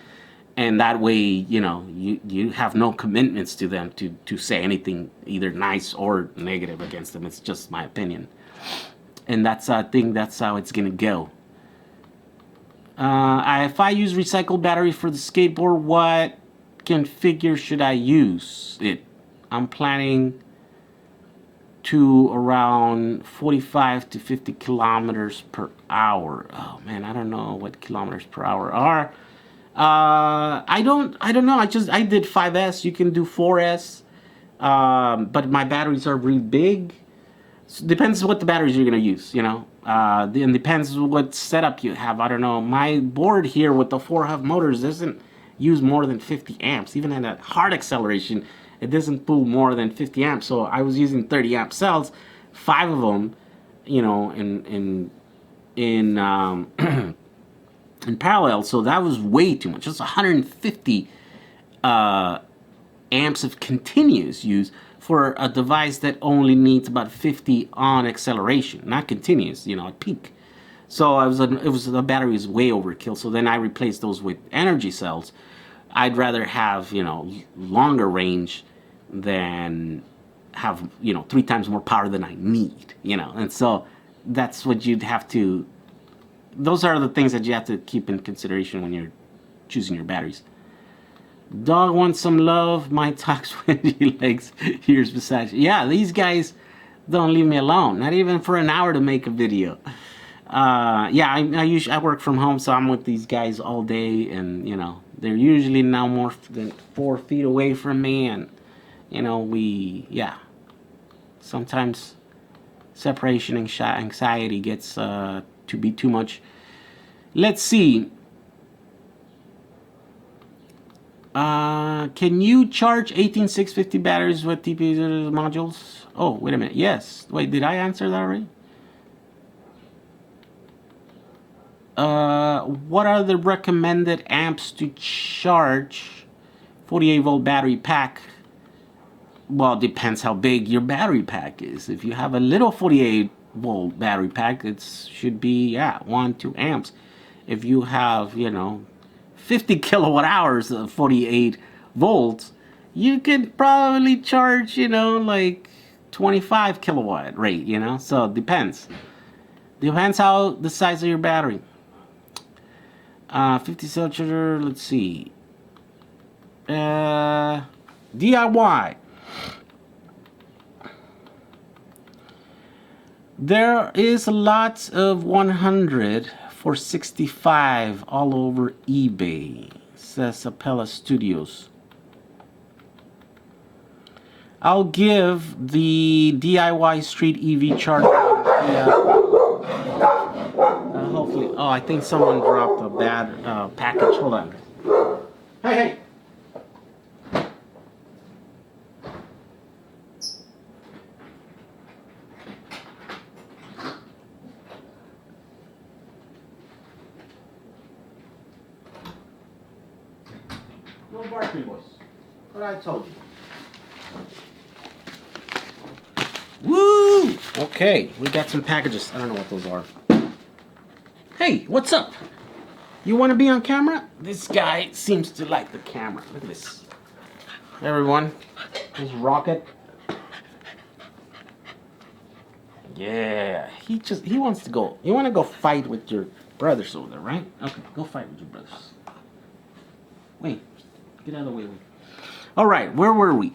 and that way, you have no commitments to them to say anything either nice or negative against them. It's just my opinion, and that's how it's gonna go. If I use recycled battery for the skateboard, what configure should I use it? I'm planning to around 45 to 50 kilometers per hour. Oh man, I don't know what kilometers per hour are. I don't know. I did 5S. You can do 4S. But my batteries are really big. So depends what the batteries you're gonna use, and depends what setup you have. I don't know. My board here with the 4 motors doesn't use more than 50 amps. Even at a hard acceleration, it doesn't pull more than 50 amps. So I was using 30 amp cells, 5 of them, in in parallel. So that was way too much. That's 150 amps of continuous use for a device that only needs about 50 on acceleration, not continuous, at peak. So the battery was way overkill. So then I replaced those with energy cells. I'd rather have longer range than have 3 times more power than I need. And so that's what you'd have to. Those are the things that you have to keep in consideration when you're choosing your batteries. Dog wants some love. My talks when he likes ears besides. Yeah, these guys don't leave me alone. Not even for an hour to make a video. I work from home, so I'm with these guys all day, and they're usually now more than 4 feet away from me, and sometimes separation anxiety gets to be too much. Let's see. Can you charge 18650 batteries with TP modules? Oh, wait a minute. Yes. Wait, did I answer that already? What are the recommended amps to charge 48 volt battery pack? Well, it depends how big your battery pack is. If you have a little 48 volt battery pack, it should be 1-2 amps. If you have 50 kilowatt hours of 48 volts, you could probably charge like 25 kilowatt rate. So it depends how the size of your battery. 50 cell charger. Let's see. DIY. There is lots of 100 for 65 all over eBay, says Apella Studios. I'll give the DIY Street Evie charger. Hopefully. Oh, I think someone dropped a bad package. Hold on. Hey. No barking, boys. What I told you. Woo! Okay, we got some packages. I don't know what those are. Hey, what's up? You want to be on camera? This guy seems to like the camera. Look at this. Hey, everyone. Here's Rocket. Yeah, he wants to go. You want to go fight with your brothers over there, right? Okay, go fight with your brothers. Wait. Get out of the way. All right, where were we?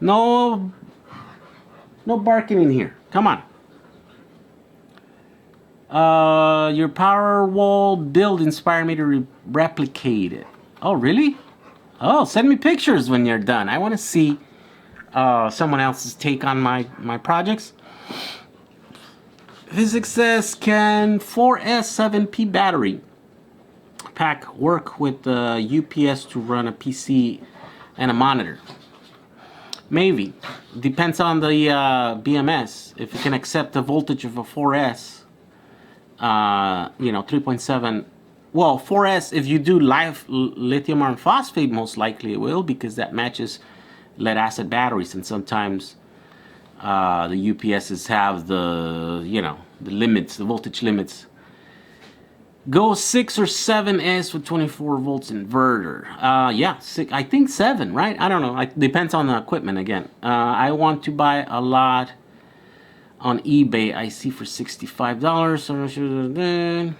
No barking in here. Come on. Your Powerwall build inspired me to replicate it. Oh, really? Oh, send me pictures when you're done. I want to see someone else's take on my projects. Physics says, can 4S 7P battery pack work with the UPS to run a PC and a monitor? Maybe. Depends on the BMS. If it can accept the voltage of a 4S, 3.7 well, 4S, if you do live lithium iron phosphate, most likely it will, because that matches lead acid batteries, and sometimes the UPSs have the, you know, the limits, the voltage limits. Go 6 or 7S with 24 volts inverter. Yeah, I think 7, right? I don't know. It depends on the equipment again. I want to buy a lot on eBay. I see for $65.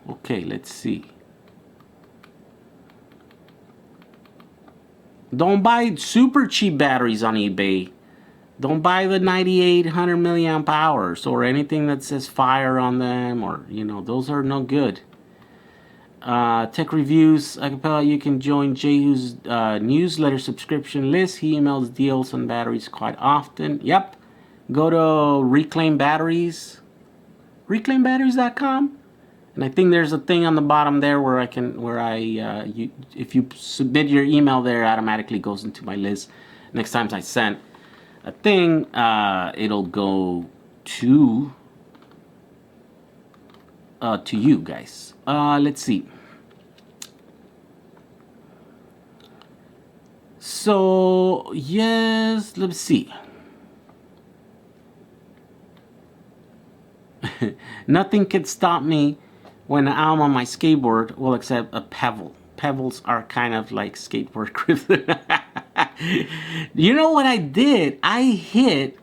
Okay, let's see. Don't buy super cheap batteries on eBay. Don't buy the 9800 milliamp hours or anything that says fire on them, or, you know, those are no good. Tech reviews, Acapella, you can join Jehu's newsletter subscription list. He emails deals on batteries quite often. Yep. Go to Reclaim Batteries, reclaimbatteries.com. And I think there's a thing on the bottom there where if you submit your email there, it automatically goes into my list. Next time I send a thing, it'll go to you guys. Let's see. So yes, let's see. Nothing can stop me when I'm on my skateboard, well, except a pebble. Pebbles are kind of like skateboard grips. You know what I did? I hit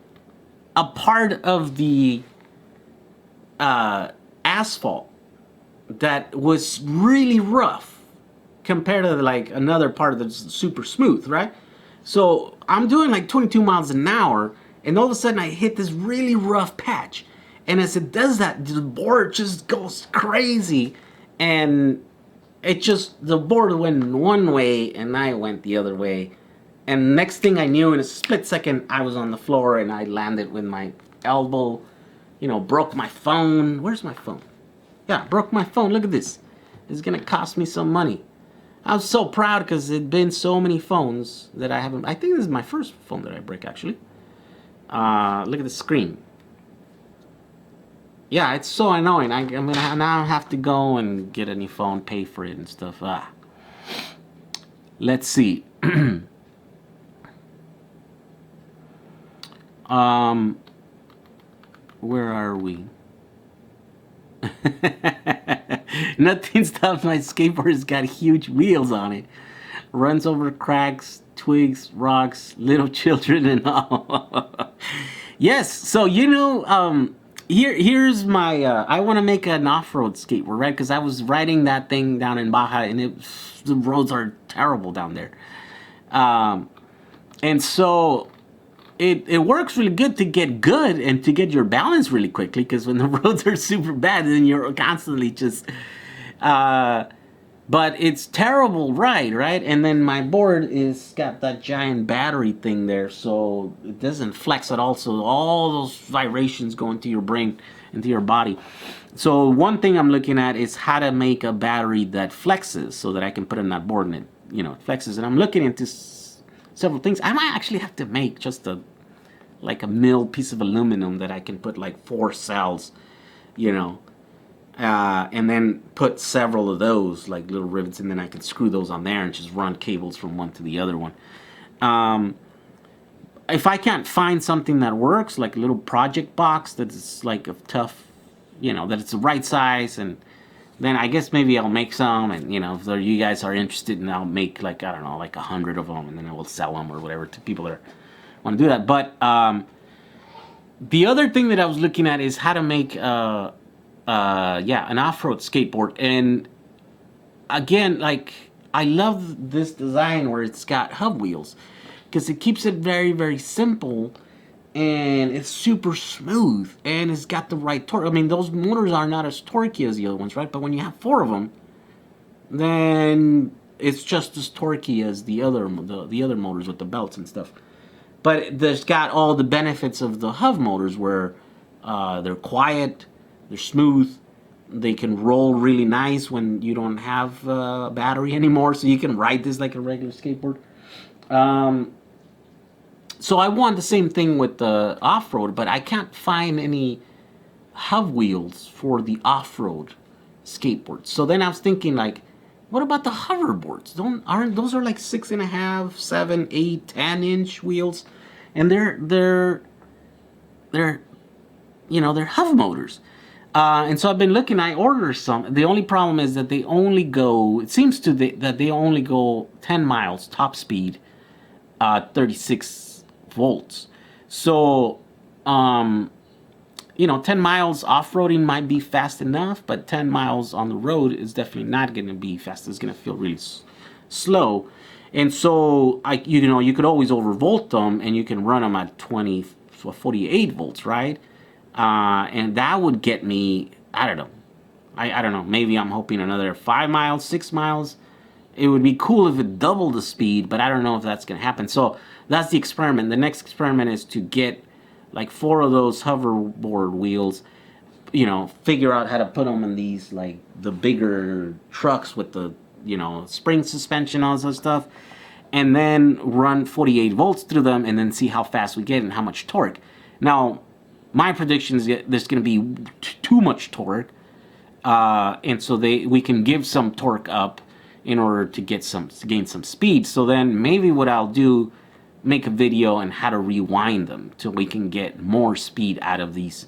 a part of the asphalt that was really rough compared to like another part that's super smooth, right? So I'm doing like 22 miles an hour, and all of a sudden I hit this really rough patch. And as it does that, the board just goes crazy, and the board went one way and I went the other way. And next thing I knew, in a split second, I was on the floor and I landed with my elbow, you know, broke my phone. Where's my phone? Yeah, broke my phone. Look at this. It's gonna cost me some money. I was so proud because there'd been so many phones that I haven't. I think this is my first phone that I break, actually. Look at the screen. Yeah, it's so annoying. I'm gonna now have to go and get a new phone, pay for it and stuff. Let's see. Where are we? Nothing stops my skateboard. It's got huge wheels on it. Runs over cracks, twigs, rocks, little children, and all. Yes. So you know, here's my. I want to make an off-road skateboard, right? Because I was riding that thing down in Baja, and the roads are terrible down there. And so it works really good to get good and to get your balance really quickly, because when the roads are super bad, then you're constantly just. But it's terrible right? And then my board is got that giant battery thing there, so it doesn't flex at all. So all those vibrations go into your brain, into your body. So one thing I'm looking at is how to make a battery that flexes, so that I can put it in that board and it, you know, it flexes. And I'm looking into several things. I might actually have to make just a milled piece of aluminum that I can put like 4 cells, you know. And then put several of those like little rivets, and then I can screw those on there and just run cables from one to the other one. If I can't find something that works, like a little project box that's like a tough, you know, that it's the right size, and then I guess maybe I'll make some, and you know, if you guys are interested, and I'll make like, I don't know, like 100 of them, and then I will sell them or whatever to people that want to do that. But the other thing that I was looking at is how to make an off-road skateboard. And again, like, I love this design where it's got hub wheels, because it keeps it very, very simple, and it's super smooth, and it's got the right torque. I mean, those motors are not as torquey as the other ones, right? But when you have 4 of them, then it's just as torquey as the other motors with the belts and stuff. But there's got all the benefits of the hub motors, where they're quiet, they're smooth, they can roll really nice when you don't have a battery anymore, so you can ride this like a regular skateboard. So I want the same thing with the off-road, but I can't find any hub wheels for the off-road. skateboards. So then I was thinking, like, what about the hoverboards? Aren't those are like 6.5, 7, 8, 10-inch wheels, and they're they're HUV motors. And so I've been looking. I ordered some. The only problem is that they only go. It seems that they only go 10 miles top speed, 36 volts. So, 10 miles off-roading might be fast enough, but 10 miles on the road is definitely not going to be fast. It's going to feel really slow. And so, you could always overvolt them, and you can run them at 48 volts, right? And that would get me, I don't know. I don't know. Maybe I'm hoping another 5 miles, 6 miles. It would be cool if it doubled the speed, but I don't know if that's going to happen. So that's the experiment. The next experiment is to get like 4 of those hoverboard wheels, figure out how to put them in these, like the bigger trucks with the, spring suspension, all this stuff, and then run 48 volts through them and then see how fast we get and how much torque. Now, my prediction is that there's going to be too much torque, and so we can give some torque up in order to gain some speed. So then maybe what I'll do, make a video on how to rewind them till we can get more speed out of these,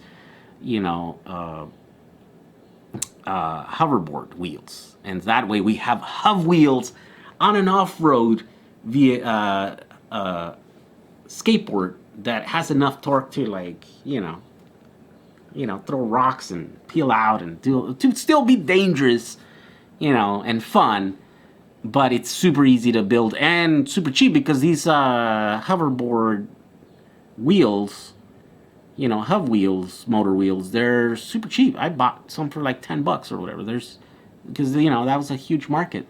hoverboard wheels, and that way we have HUV wheels on an off-road via skateboard that has enough torque to, like, throw rocks and peel out and to still be dangerous, and fun, but it's super easy to build and super cheap because these hoverboard wheels, HUV wheels, motor wheels, they're super cheap. I bought some for like $10 or whatever. Because that was a huge market,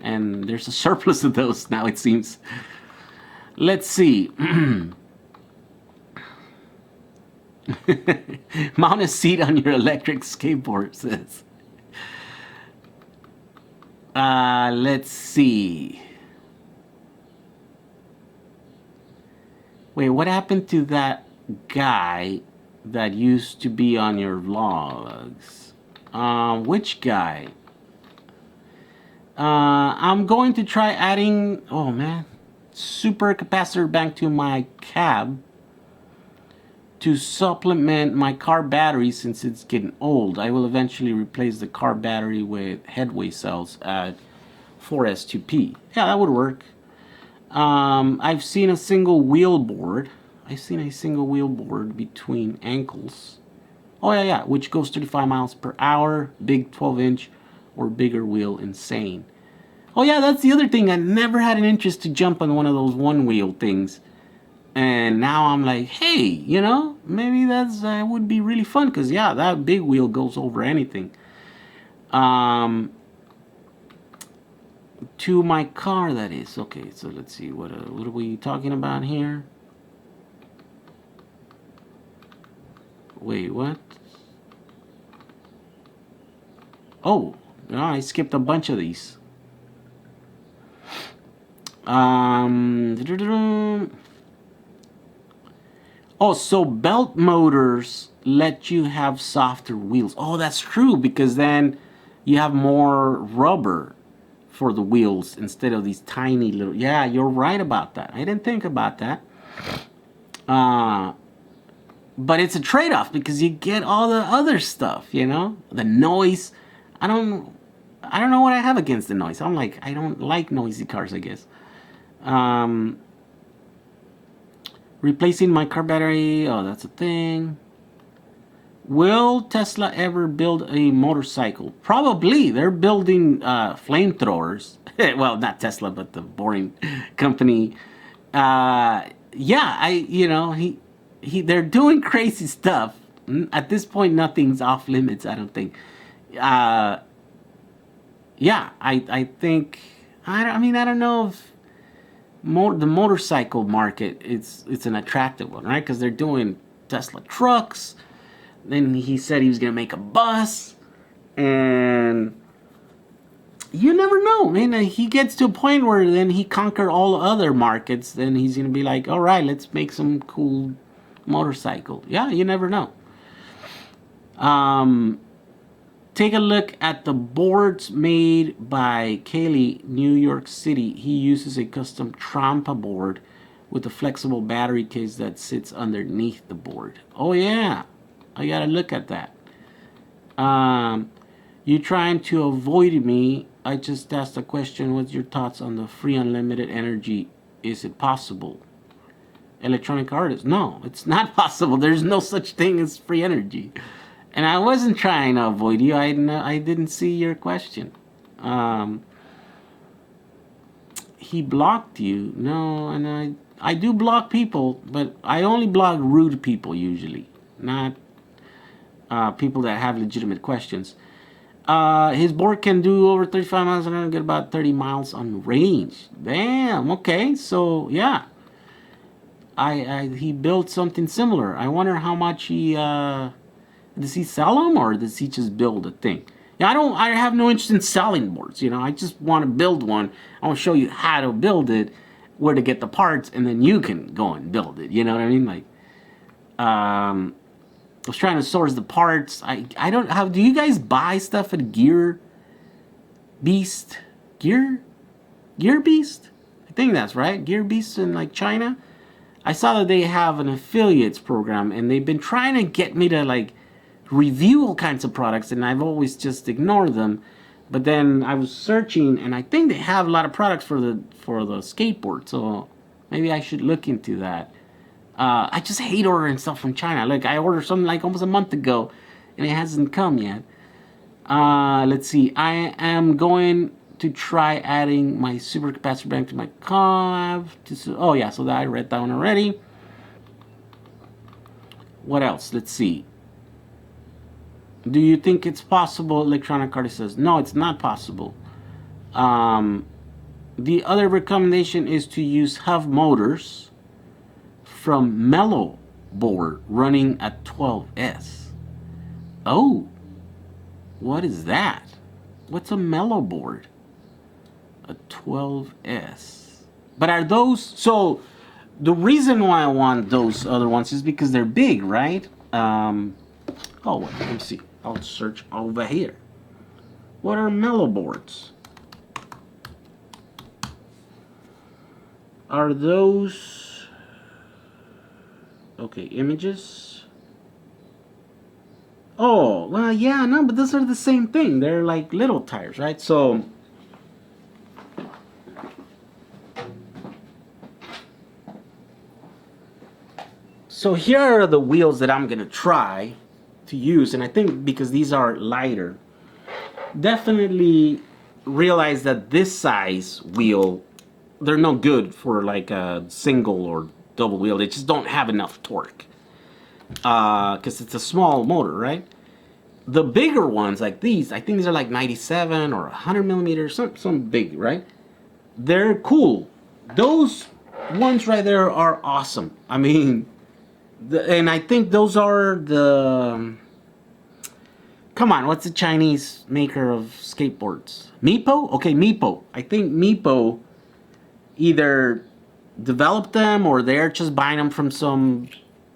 and there's a surplus of those now, it seems. Let's see. Mount a seat on your electric skateboard, says. Let's see. Wait, what happened to that guy that used to be on your vlogs? Which guy? I'm going to try adding, oh man, super capacitor bank to my cab to supplement my car battery since it's getting old. I will eventually replace the car battery with headway cells at 4S2P. Yeah, that would work. I've seen a single wheel board. I've seen a single wheel board between ankles. Oh yeah, which goes 35 miles per hour, big 12-inch or bigger wheel, insane. Oh yeah, that's the other thing. I never had an interest to jump on one of those one-wheel things. And now I'm like, hey, maybe that's would be really fun, because yeah, that big wheel goes over anything. To my car, that is. Okay, so let's see, what are we talking about here? Wait, what? Oh, no, I skipped a bunch of these. Oh, so belt motors let you have softer wheels. Oh, that's true, because then you have more rubber for the wheels instead of these tiny little... Yeah, you're right about that. I didn't think about that. But it's a trade-off because you get all the other stuff, the noise. I don't know what I have against the noise. I'm like, I don't like noisy cars, I guess. Replacing my car battery. Oh, that's a thing. Will Tesla ever build a motorcycle? Probably. They're building flamethrowers. Well, not Tesla, but the Boring Company. Yeah, they're doing crazy stuff. At this point, nothing's off limits, I don't think. Yeah, I think... I mean, I don't know if... the motorcycle market, it's an attractive one, right? Because they're doing Tesla trucks. Then he said he was going to make a bus. And you never know, man. He gets to a point where then he conquer all other markets. Then he's going to be like, all right, let's make some cool motorcycle. Yeah, you never know. take a look at the boards made by Kaylee, New York City. He uses a custom Trampa board with a flexible battery case that sits underneath the board. Oh yeah, I gotta look at that. You trying to avoid me? I just asked a question. What's your thoughts on the free unlimited energy? Is it possible? Electronic artist. No, it's not possible. There's no such thing as free energy. And I wasn't trying to avoid you. I didn't see your question. He blocked you. No, and I do block people, but I only block rude people usually, not people that have legitimate questions. His board can do over 35 miles an hour and get about 30 miles on range. Damn, okay, so yeah. He built something similar. I wonder how much he does he sell them, or does he just build a thing? Yeah, I have no interest in selling boards, you know. I just want to build one. I want to show you how to build it, where to get the parts, and then you can go and build it. You know what I mean? Like, I was trying to source the parts. I don't have. Do you guys buy stuff at Gear Beast? Gear Beast? I think that's right. Gear Beast in like China. I saw that they have an affiliates program, and they've been trying to get me to like review all kinds of products, and I've always just ignored them. But then I was searching, and I think they have a lot of products for the skateboard, so maybe I should look into that. I just hate ordering stuff from China. Like, I ordered something like almost a month ago, and it hasn't come yet. Let's see. I am going to try adding my supercapacitor bank to my Cav. Oh yeah, so that I read that one already. What else? Let's see. Do you think it's possible? Electronic Artist says, no, it's not possible. The other recommendation is to use hub motors from Mellow board running at 12S. Oh, what is that? What's a Mellow board? A 12S. But are those, so the reason why I want those other ones is because they're big, right? Oh, wait, let me see. I'll search over here. What are Mellow boards? Are those, okay, images? Oh, well, yeah, no, but those are the same thing. They're like little tires, right? So here are the wheels that I'm gonna try to use, and I think because these are lighter, definitely realize that this size wheel, they're no good for like a single or double wheel. They just don't have enough torque because it's a small motor, right? The bigger ones like these, I think these are like 97 or 100 millimeters, some big, right? They're cool. Those ones right there are awesome. I mean, and I think those are the, come on, what's the Chinese maker of skateboards? Meepo? Okay, Meepo. I think Meepo either developed them or they're just buying them from some,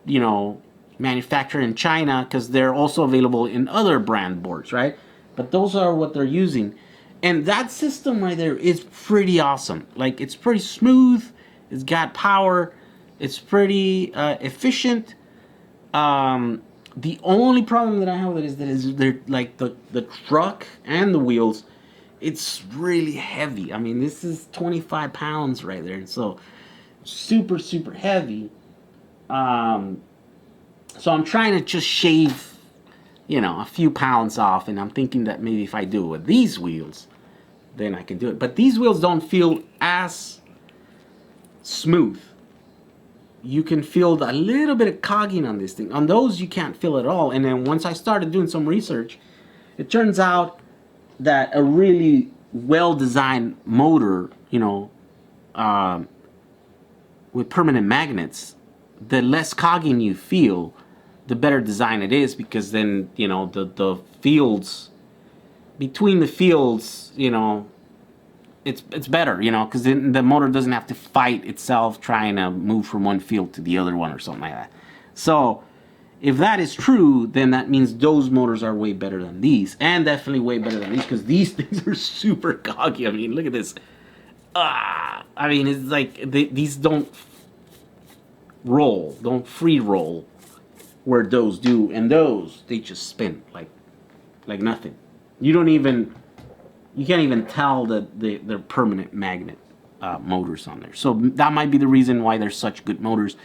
you know, manufacturer in China, because they're also available in other brand boards, right? But those are what they're using. And that system right there is pretty awesome. Like, it's pretty smooth. It's got power. It's pretty efficient. The only problem that I have with it is they're like the truck and the wheels, it's really heavy. I mean, this is 25 pounds right there. So super, super heavy. So I'm trying to just shave, you know, a few pounds off. And I'm thinking that maybe if I do it with these wheels, then I can do it. But these wheels don't feel as smooth. You can feel a little bit of cogging on this thing. On those, you can't feel it at all. And then once I started doing some research, it turns out that a really well-designed motor, you know, with permanent magnets, the less cogging you feel, the better design it is, because then, you know, the fields, between the fields, you know, it's better, you know, because then the motor doesn't have to fight itself trying to move from one field to the other one or something like that. So if that is true, then that means those motors are way better than these, and definitely way better than these, because these things are super coggy. I mean, look at this. I mean, it's like these don't free roll where those do, and those, they just spin like nothing. You can't even tell that they're permanent magnet motors on there. So that might be the reason why they're such good motors,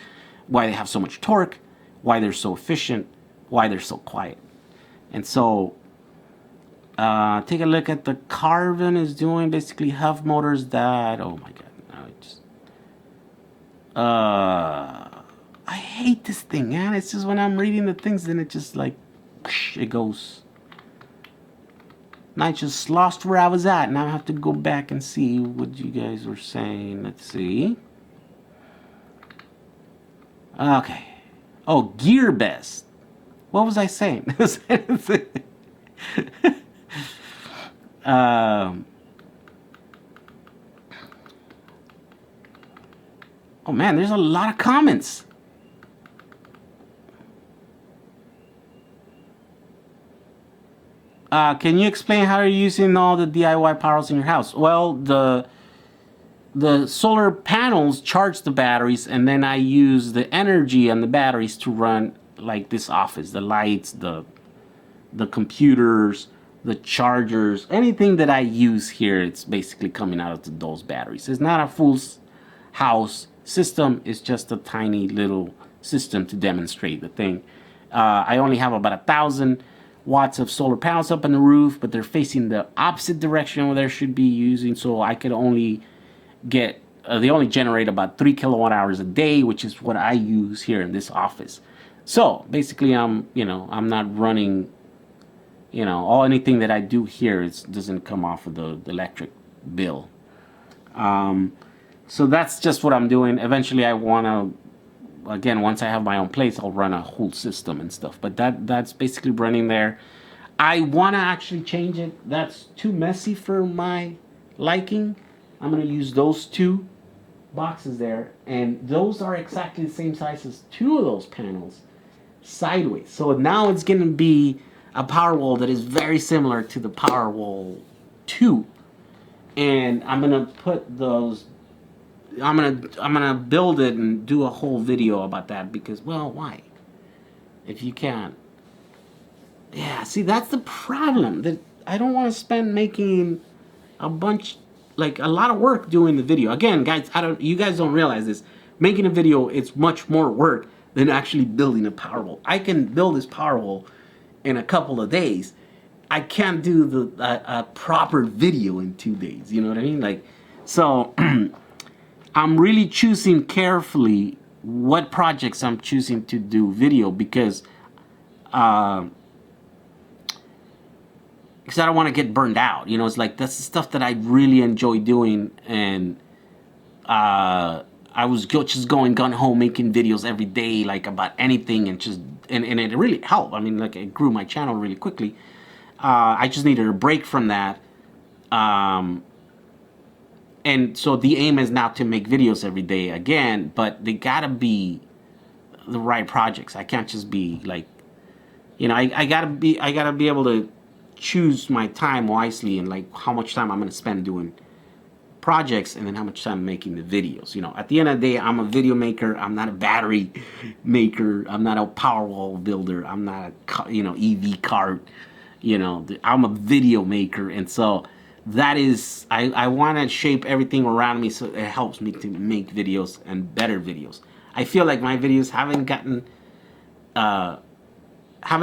why they have so much torque, why they're so efficient, why they're so quiet. And so take a look at the Carbon is doing basically Huff motors that, oh my god, no, it just I hate this thing, man. It's just when I'm reading the things, then it just like it goes. And I just lost where I was at. Now I have to go back and see what you guys were saying. Let's see. Okay. Oh, Gear Best. What was I saying? Oh man, there's a lot of comments. Can you explain how you're using all the DIY powers in your house? Well, the solar panels charge the batteries, and then I use the energy on the batteries to run like this office, the lights, the computers, the chargers, anything that I use here, it's basically coming out of those batteries. It's not a full house system, it's just a tiny little system to demonstrate the thing. I only have about 1,000 watts of solar panels up on the roof, but they're facing the opposite direction where they should be using, so I could only get they only generate about 3 kilowatt hours a day, which is what I use here in this office. So basically I'm not running, anything that I do here doesn't come off of the electric bill. So that's just what I'm doing. Eventually I want to, again, once I have my own place, I'll run a whole system and stuff, but that's basically running there. I want to actually change it. That's too messy for my liking. I'm going to use those 2 boxes there, and those are exactly the same size as 2 of those panels sideways. So now it's going to be a Powerwall that is very similar to the Powerwall 2, and I'm going to put those, I'm gonna build it and do a whole video about that, because, well, why? If you can't. Yeah, see, that's the problem. That I don't want to spend making a lot of work doing the video. Again, guys, you guys don't realize this. Making a video, it's much more work than actually building a Powerwall. I can build this Powerwall in a couple of days. I can't do a proper video in 2 days. You know what I mean? So I'm really choosing carefully what projects I'm choosing to do video, because I don't want to get burned out. It's like that's the stuff that I really enjoy doing, and I was just going gun-ho making videos every day, like about anything, and it really helped. I mean, like, it grew my channel really quickly. I just needed a break from that. And so the aim is now to make videos every day again, but they gotta be the right projects. I can't just be like, I gotta be able to choose my time wisely, and like how much time I'm gonna spend doing projects, and then how much time making the videos. At the end of the day, I'm a video maker. I'm not a battery maker. I'm not a Powerwall builder. I'm not a EV cart. I'm a video maker, and so that is, I want to shape everything around me so it helps me to make videos, and better videos. I feel like my videos haven't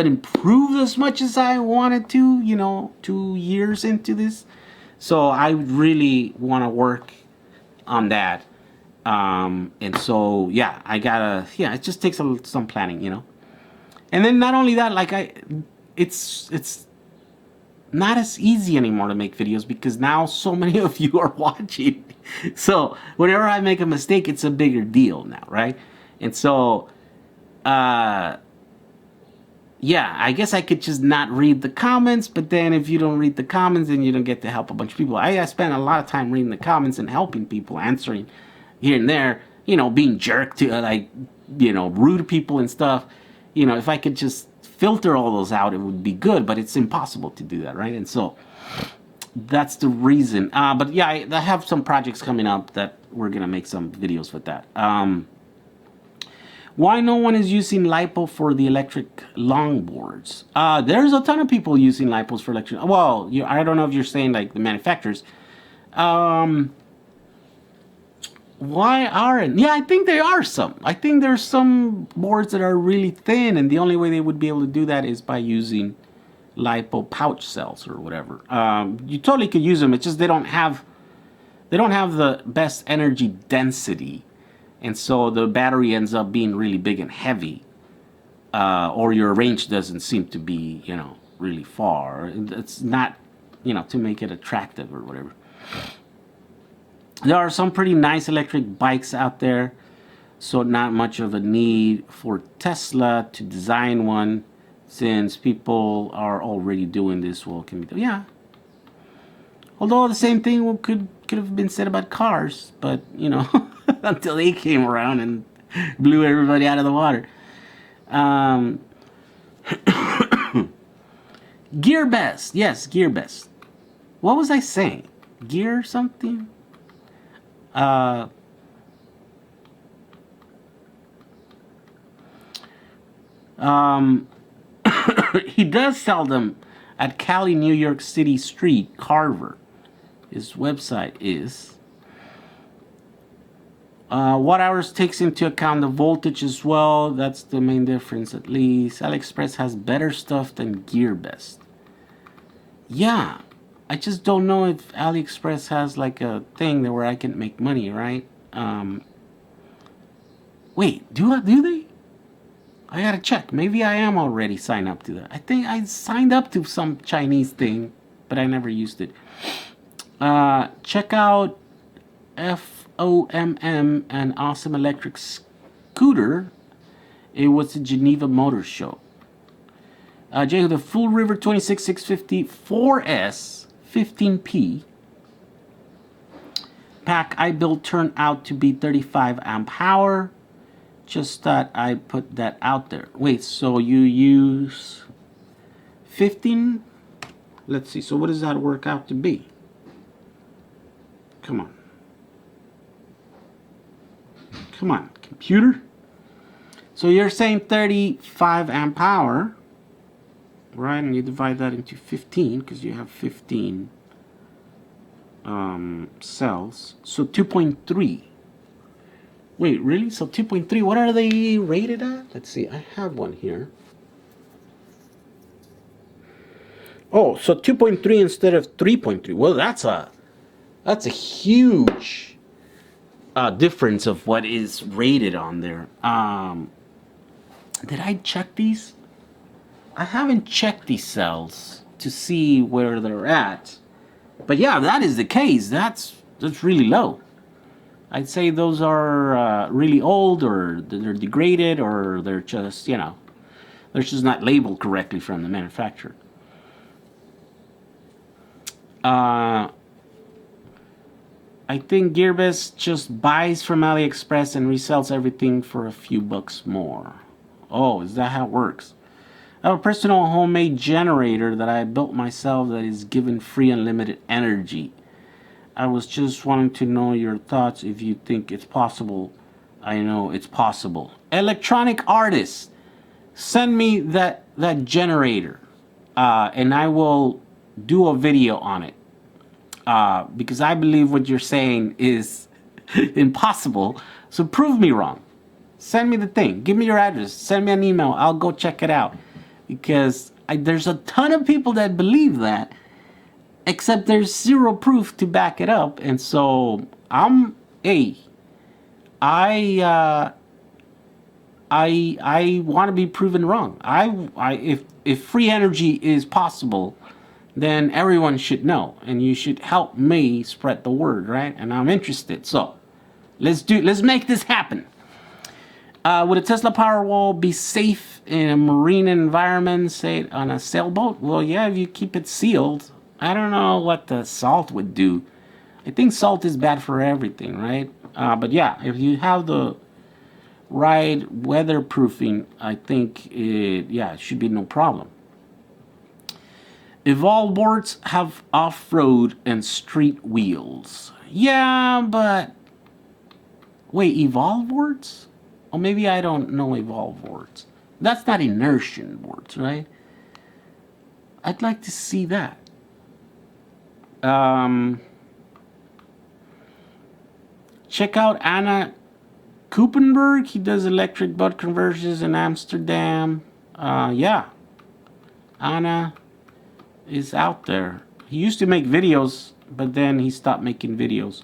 improved as much as I wanted to, 2 years into this. So I really want to work on that. And so, yeah, it just takes some planning, And then not only that, it's not as easy anymore to make videos, because now so many of you are watching. So whenever I make a mistake, it's a bigger deal now, right? And so, yeah, I guess I could just not read the comments, but then if you don't read the comments, then you don't get to help a bunch of people. I spend a lot of time reading the comments and helping people, answering here and there, being jerk to, rude to people and stuff. you know, if I could just filter all those out, it would be good, but it's impossible to do that, right? And so that's the reason. But yeah, I have some projects coming up that we're gonna make some videos with that. Why no one is using LiPo for the electric longboards? There's a ton of people using LiPos for electric. Well, I don't know if you're saying like the manufacturers. Why aren't? Yeah, I think there are some. I think there's some boards that are really thin, and the only way they would be able to do that is by using LiPo pouch cells or whatever. You totally could use them. It's just they don't have the best energy density, and so the battery ends up being really big and heavy, or your range doesn't seem to be, you know, really far. It's not, you know, to make it attractive or whatever. There are some pretty nice electric bikes out there, so not much of a need for Tesla to design one, since people are already doing this. Well, can be done. Yeah. Although the same thing could have been said about cars, but you know, until they came around and blew everybody out of the water. Gear Best, yes, Gear Best. What was I saying? Gear something? He does sell them at Cali, New York City Street, Carver. His website is. Watt hours takes into account the voltage as well. That's the main difference, at least. AliExpress has better stuff than GearBest. Yeah, I just don't know if AliExpress has like a thing where I can make money, right? Wait, do they? I gotta check. Maybe I am already signed up to that. I think I signed up to some Chinese thing, but I never used it. Check out FOMM, an awesome electric scooter. It was the Geneva Motor Show. Jay, the Full River 26650 4S 15P pack I built turned out to be 35 amp hour. Just thought I'd put that out there. Wait, so you use 15? Let's see, so what does that work out to be? Come on. Come on, computer. So you're saying 35 amp hour, right? And you divide that into 15 because you have 15 cells. So 2.3. Wait, really? So 2.3, what are they rated at? Let's see, I have one here. Oh, so 2.3 instead of 3.3. Well, that's a huge difference of what is rated on there. Did I check these? I haven't checked these cells to see where they're at. But yeah, that is the case. That's really low. I'd say those are really old, or they're degraded, or they're just, you know, they're just not labeled correctly from the manufacturer. I think GearBest just buys from AliExpress and resells everything for a few bucks more. Oh, is that how it works? I have a personal homemade generator that I built myself that is given free unlimited energy. I was just wanting to know your thoughts if you think it's possible. I know it's possible. Electronic artist, send me that generator, and I will do a video on it. Because I believe what you're saying is impossible. So prove me wrong. Send me the thing. Give me your address. Send me an email. I'll go check it out. Because there's a ton of people that believe that, except there's zero proof to back it up. And so I want to be proven wrong. If free energy is possible, then everyone should know, and you should help me spread the word, right? And I'm interested. So let's make this happen. Would a Tesla Powerwall be safe in a marine environment, say on a sailboat? Well, yeah, if you keep it sealed. I don't know what the salt would do. I think salt is bad for everything, right? But yeah, if you have the ride weatherproofing, I think it should be no problem. Evolve boards have off-road and street wheels. Yeah, but wait, Evolve boards? Or maybe I don't know Evolve boards. That's not inertian boards, right? I'd like to see that. Check out Anna Kupenberg. He does electric butt conversions in Amsterdam. Yeah, Anna is out there. He used to make videos, but then he stopped making videos.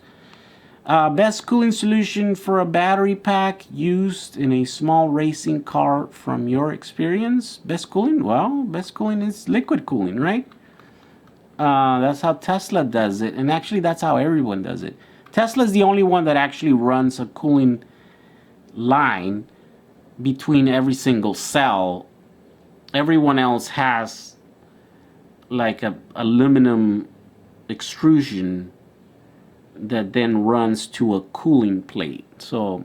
Best cooling solution for a battery pack used in a small racing car from your experience? Best cooling? Well, best cooling is liquid cooling, right? That's how Tesla does it, and actually that's how everyone does it. Tesla's the only one that actually runs a cooling line between every single cell. Everyone else has like a aluminum extrusion that then runs to a cooling plate. So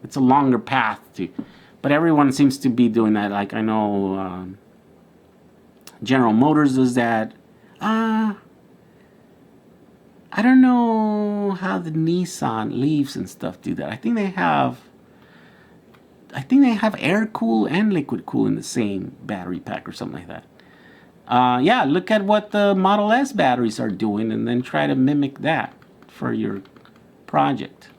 it's a longer path to, but everyone seems to be doing that. Like I know General Motors does that. I don't know how the Nissan Leafs and stuff do that. I think they have air cool and liquid cool in the same battery pack or something like that. Yeah, look at what the Model S batteries are doing and then try to mimic that for your project.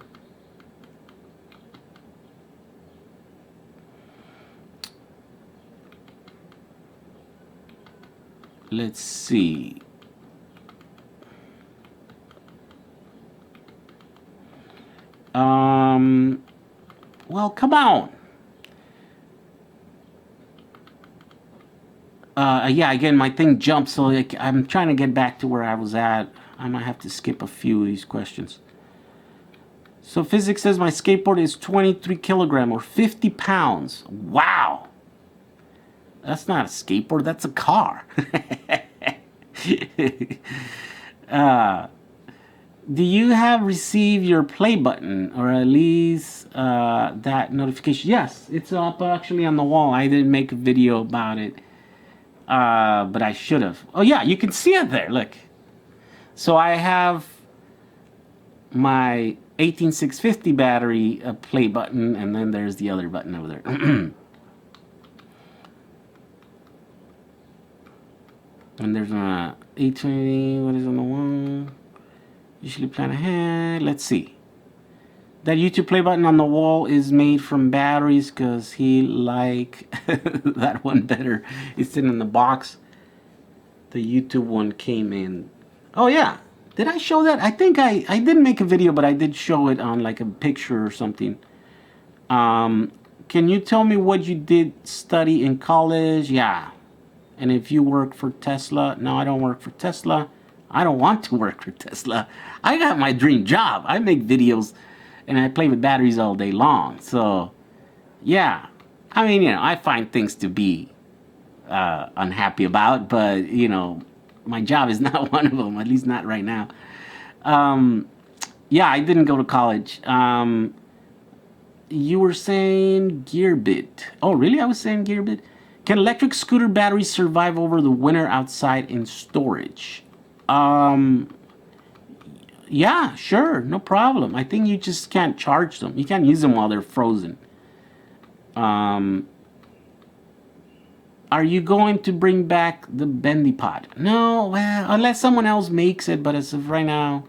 Let's see. Well, come on. Yeah, again, my thing jumped, so like, I'm trying to get back to where I was at. I might have to skip a few of these questions. So physics says my skateboard is 23 kilograms or 50 pounds. Wow. That's not a skateboard, that's a car. Do you have received your play button or at least that notification? Yes, it's up actually on the wall. I didn't make a video about it, but I should have. Oh yeah, you can see it there, look. So I have my 18650 battery play button, and then there's the other button over there. And there's a 820, what is on the wall? Usually plan ahead. Let's see. That YouTube play button on the wall is made from batteries because he like that one better. It's in the box. The YouTube one came in. Oh yeah. Did I show that? I think I didn't make a video, but I did show it on like a picture or something. Can you tell me what you did study in college? Yeah. And if you work for Tesla? No, I don't work for Tesla. I don't want to work for Tesla. I got my dream job. I make videos and I play with batteries all day long. So, yeah. I mean, you know, I find things to be unhappy about, but, you know, my job is not one of them, at least not right now. Yeah, I didn't go to college. You were saying Gearbit. Oh, really? I was saying Gearbit? Can electric scooter batteries survive over the winter outside in storage? Yeah, sure, no problem. I think you just can't charge them. You can't use them while they're frozen. Are you going to bring back the bendy pot? No, well, unless someone else makes it, but as of right now,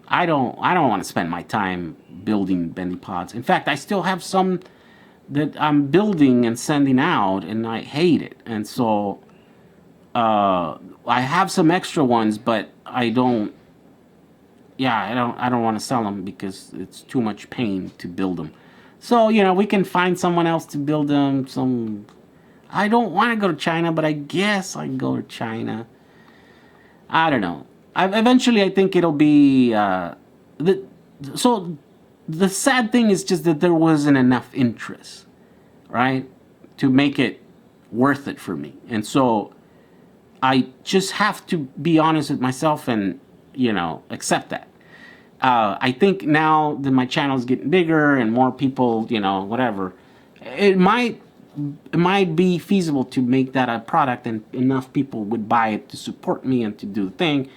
I don't want to spend my time building bendy pots. In fact, I still have some that I'm building and sending out, and I hate it. And so I have some extra ones, but I don't want to sell them because it's too much pain to build them. So, you know, we can find someone else to build them. I don't want to go to China, but I guess I can go to China. I don't know. Eventually, I think it'll be so the sad thing is just that there wasn't enough interest, right, to make it worth it for me. And so I just have to be honest with myself and, you know, accept that. I think now that my channel is getting bigger and more people, whatever, it might be feasible to make that a product and enough people would buy it to support me and to do the thing.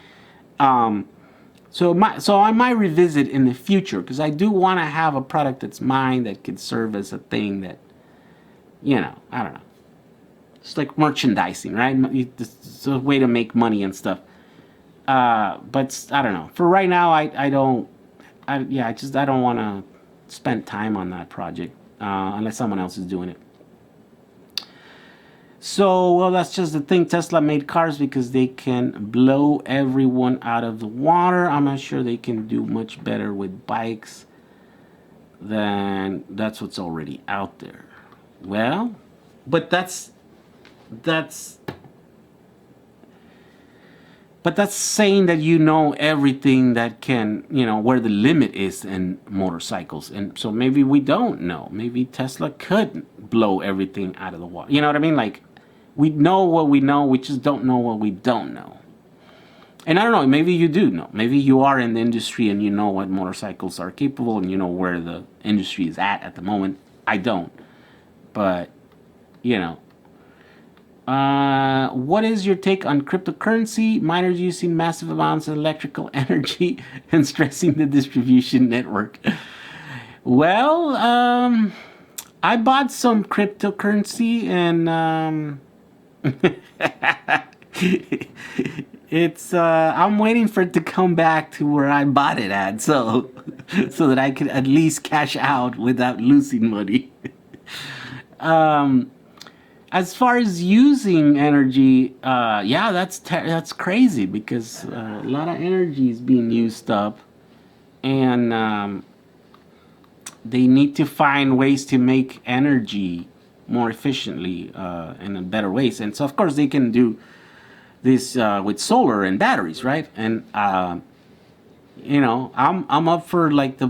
So I might revisit in the future, because I do want to have a product that's mine that could serve as a thing that, I don't know. It's like merchandising, right? It's a way to make money and stuff. But I don't know. For right now, I don't want to spend time on that project unless someone else is doing it. So, well, that's just the thing. Tesla made cars because they can blow everyone out of the water. I'm not sure they can do much better with bikes than that's what's already out there. Well, but that's saying that everything that can, where the limit is in motorcycles. And so maybe we don't know. Maybe Tesla could blow everything out of the water. You know what I mean? Like, we know what we know, we just don't know what we don't know. And I don't know, maybe you do know. Maybe you are in the industry and you know what motorcycles are capable and you know where the industry is at the moment. I don't. But, what is your take on cryptocurrency? Miners using massive amounts of electrical energy and stressing the distribution network. Well, I bought some cryptocurrency and it's I'm waiting for it to come back to where I bought it at, so that I could at least cash out without losing money. As far as using energy, that's crazy, because a lot of energy is being used up, and they need to find ways to make energy more efficiently and in better ways. And so, of course, they can do this with solar and batteries, right? And I'm up for like the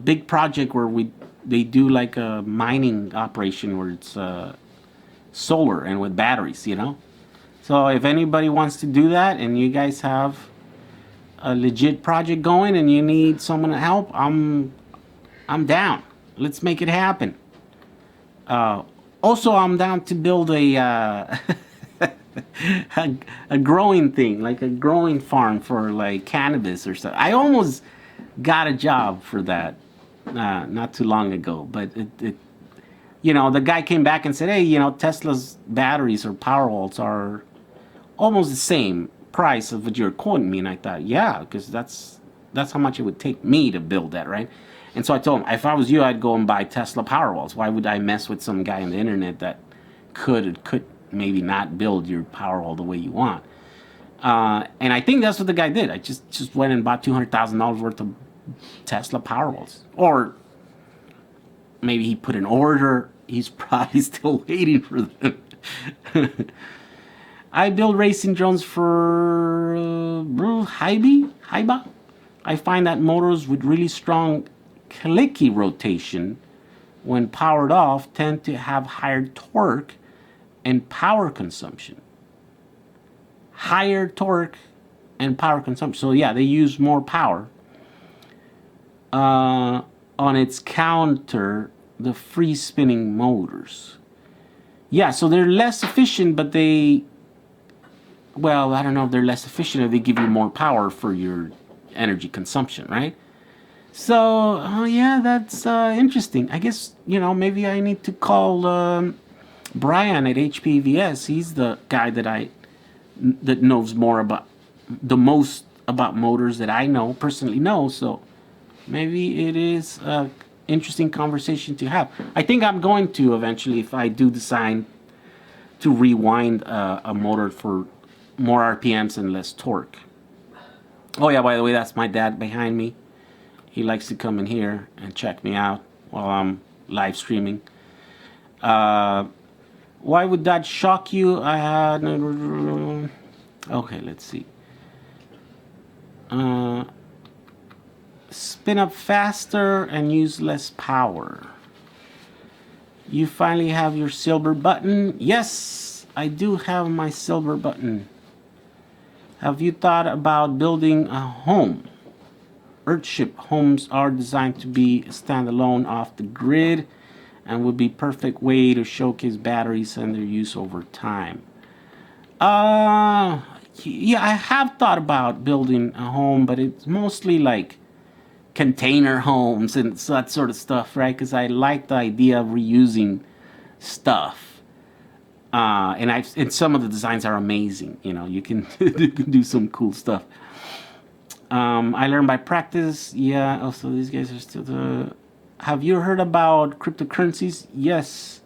big project where they do like a mining operation where it's solar and with batteries, So if anybody wants to do that and you guys have a legit project going and you need someone to help, I'm down. Let's make it happen. Also, I'm down to build a growing thing, like a growing farm for like cannabis or something. I almost got a job for that not too long ago, but the guy came back and said, hey, Tesla's batteries or Powerwalls are almost the same price of what you're quoting me. And I thought, yeah, because that's how much it would take me to build that, right? And so I told him, if I was you, I'd go and buy Tesla Powerwalls. Why would I mess with some guy on the internet that could maybe not build your Powerwall the way you want? And I think that's what the guy did. I just went and bought $200,000 worth of Tesla Powerwalls. Or maybe he put an order. He's probably still waiting for them. I build racing drones for Hyba. I find that motors with really strong clicky rotation, when powered off, tend to have higher torque and power consumption. Higher torque and power consumption. So yeah, they use more power. On its counter, the free spinning motors. Yeah, so they're less efficient, but I don't know if they're less efficient, or they give you more power for your energy consumption, right? So, yeah, that's interesting. I guess, maybe I need to call Brian at HPVS. He's the guy that knows the most about motors that I personally know. So maybe it is an interesting conversation to have. I think I'm going to eventually, if I do decide to rewind a motor for more RPMs and less torque. Oh yeah, by the way, that's my dad behind me. He likes to come in here and check me out while I'm live streaming. Why would that shock you? Okay, let's see. Spin up faster and use less power. You finally have your silver button. Yes, I do have my silver button. Have you thought about building a home? Earthship homes are designed to be standalone off the grid and would be perfect way to showcase batteries and their use over time. Yeah, I have thought about building a home, but it's mostly like container homes and that sort of stuff, right? Because I like the idea of reusing stuff. And some of the designs are amazing. You know, you can you can do some cool stuff. I learned by practice. Yeah. Also, these guys are still the. Have you heard about cryptocurrencies? Yes.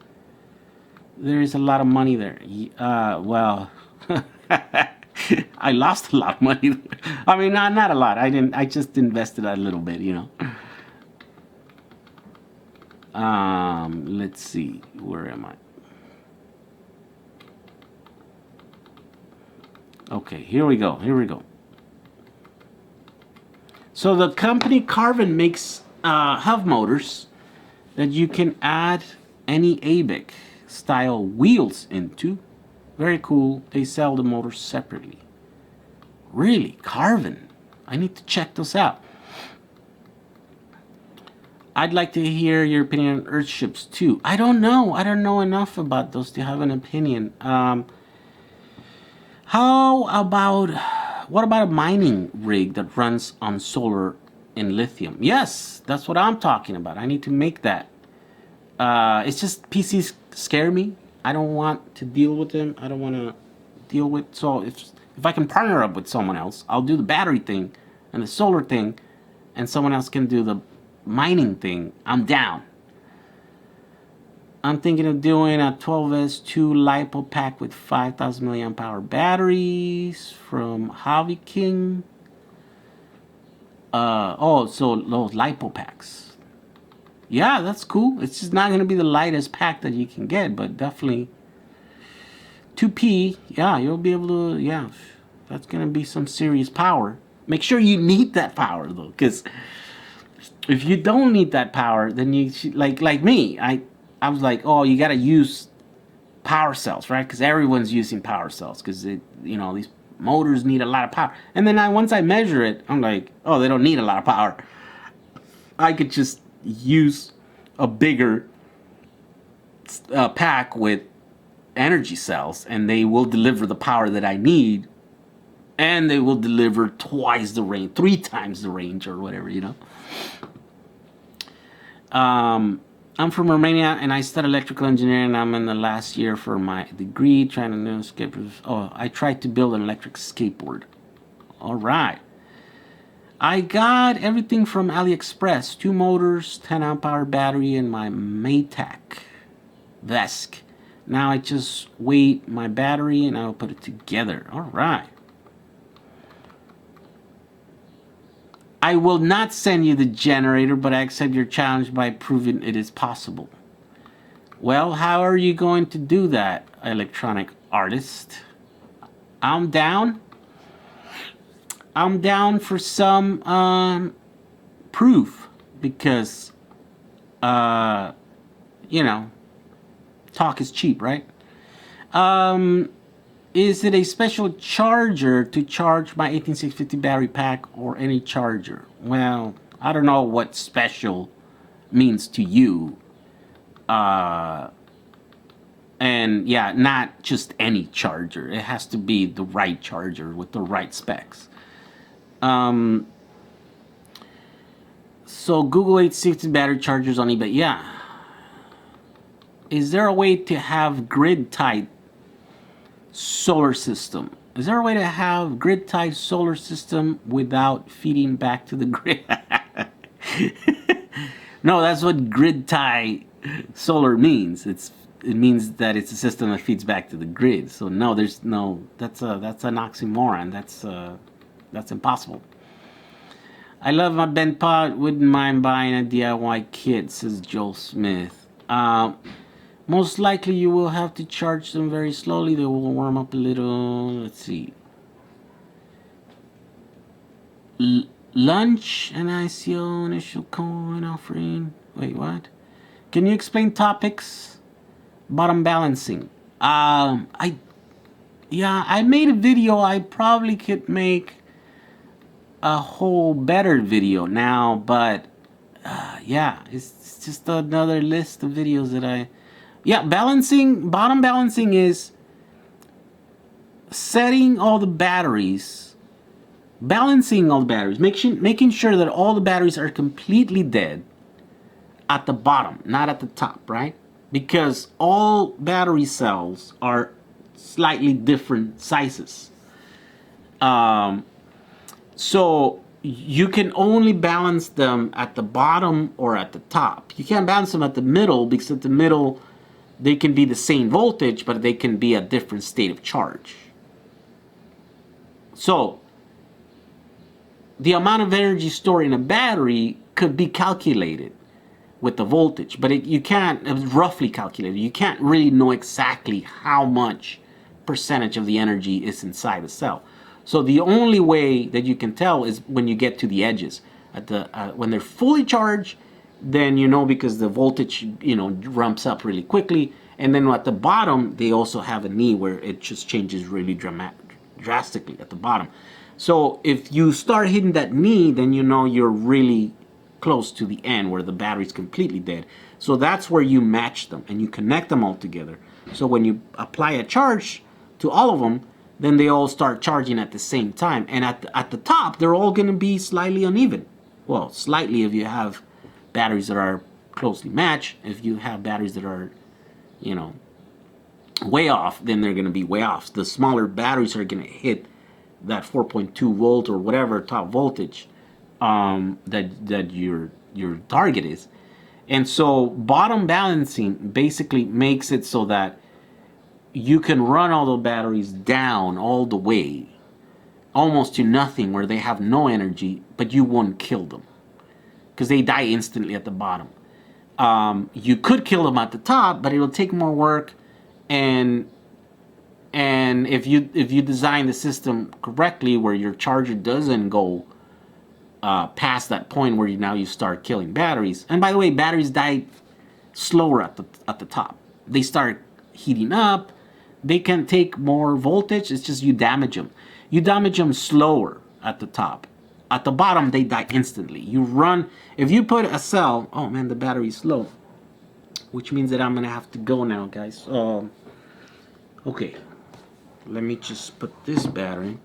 There is a lot of money there. Well, I lost a lot of money. I mean, not a lot. I didn't. I just invested a little bit. You know. Let's see. Where am I? Okay. Here we go. Here we go. So the company Carvin makes hub motors that you can add any ABIC style wheels into. Very cool. They sell the motors separately. Really? Carvin? I need to check those out. I'd like to hear your opinion on Earthships too. I don't know. I don't know enough about those to have an opinion. What about a mining rig that runs on solar and lithium? Yes, that's what I'm talking about. I need to make that. It's just PCs scare me. I don't want to deal with them. I don't want to deal with. So if I can partner up with someone else, I'll do the battery thing and the solar thing, and someone else can do the mining thing. I'm down. I'm thinking of doing a 12S2 LiPo pack with 5,000 milliamp hour batteries from Hobby King. So those LiPo packs. Yeah, that's cool. It's just not going to be the lightest pack that you can get, but definitely 2P. Yeah, you'll be able to. Yeah, that's going to be some serious power. Make sure you need that power though, because if you don't need that power, then you should, like me. I was like, oh, you got to use power cells, right? Because everyone's using power cells because these motors need a lot of power. And then once I measure it, I'm like, oh, they don't need a lot of power. I could just use a bigger pack with energy cells, and they will deliver the power that I need, and they will deliver twice the range, 3 times the range, or whatever, I'm from Romania, and I studied electrical engineering. I'm in the last year for my degree, trying to learn skateboard. Oh, I tried to build an electric skateboard. All right. I got everything from AliExpress. 2 motors, 10 amp hour battery, and my Maytag Vesk. Now I just weight my battery, and I'll put it together. All right. I will not send you the generator, but I accept your challenge by proving it is possible. Well, how are you going to do that, electronic artist? I'm down. I'm down for some proof because, talk is cheap, right? Is it a special charger to charge my 18650 battery pack or any charger? Well, I don't know what special means to you. And yeah, not just any charger. It has to be the right charger with the right specs. So Google 860 battery chargers on eBay. Yeah. Is there a way to have grid-tied solar system? Is there a way to have grid-tied solar system without feeding back to the grid? No, that's what grid-tie solar means. It means that it's a system that feeds back to the grid. So no, that's an oxymoron. That's impossible. I love my bent pot. Wouldn't mind buying a DIY kit, says Joel Smith. Most likely you will have to charge them very slowly. They will warm up a little. Let's see. Lunch and ICO initial coin offering. Wait, what? Can you explain topics? Bottom balancing. Yeah, I made a video. I probably could make a whole better video now, but yeah, it's just another list of videos that yeah, bottom balancing is setting all the batteries, balancing all the batteries, making sure that all the batteries are completely dead at the bottom, not at the top, right? Because all battery cells are slightly different sizes. So you can only balance them at the bottom or at the top. You can't balance them at the middle, because at the middle they can be the same voltage, but they can be a different state of charge. So the amount of energy stored in a battery could be calculated with the voltage, but you can't, it's roughly calculated. You can't really know exactly how much percentage of the energy is inside the cell. So the only way that you can tell is when you get to the edges. At the when they're fully charged, then you know, because the voltage, you know, ramps up really quickly. And then at the bottom, they also have a knee where it just changes really drastically at the bottom. So if you start hitting that knee, then you know you're really close to the end where the battery's completely dead. So that's where you match them and you connect them all together. So when you apply a charge to all of them, then they all start charging at the same time. And at the top, they're all going to be slightly uneven. Well, slightly if you have batteries that are closely matched. If you have batteries that are, you know, way off, then they're going to be way off. The smaller batteries are going to hit that 4.2 volt or whatever top voltage that your target is. And so bottom balancing basically makes it so that you can run all the batteries down all the way, almost to nothing, where they have no energy, but you won't kill them because they die instantly at the bottom. You could kill them at the top, but it'll take more work, and if you design the system correctly, where your charger doesn't go past that point where you start killing batteries. And by the way, batteries die slower at the top. They start heating up. They can take more voltage. It's just you damage them. You damage them slower at the top. At the bottom, they die instantly. You run, if you put a cell, oh man, the battery's slow, which means that I'm gonna have to go now, guys. Okay, let me just put this battery.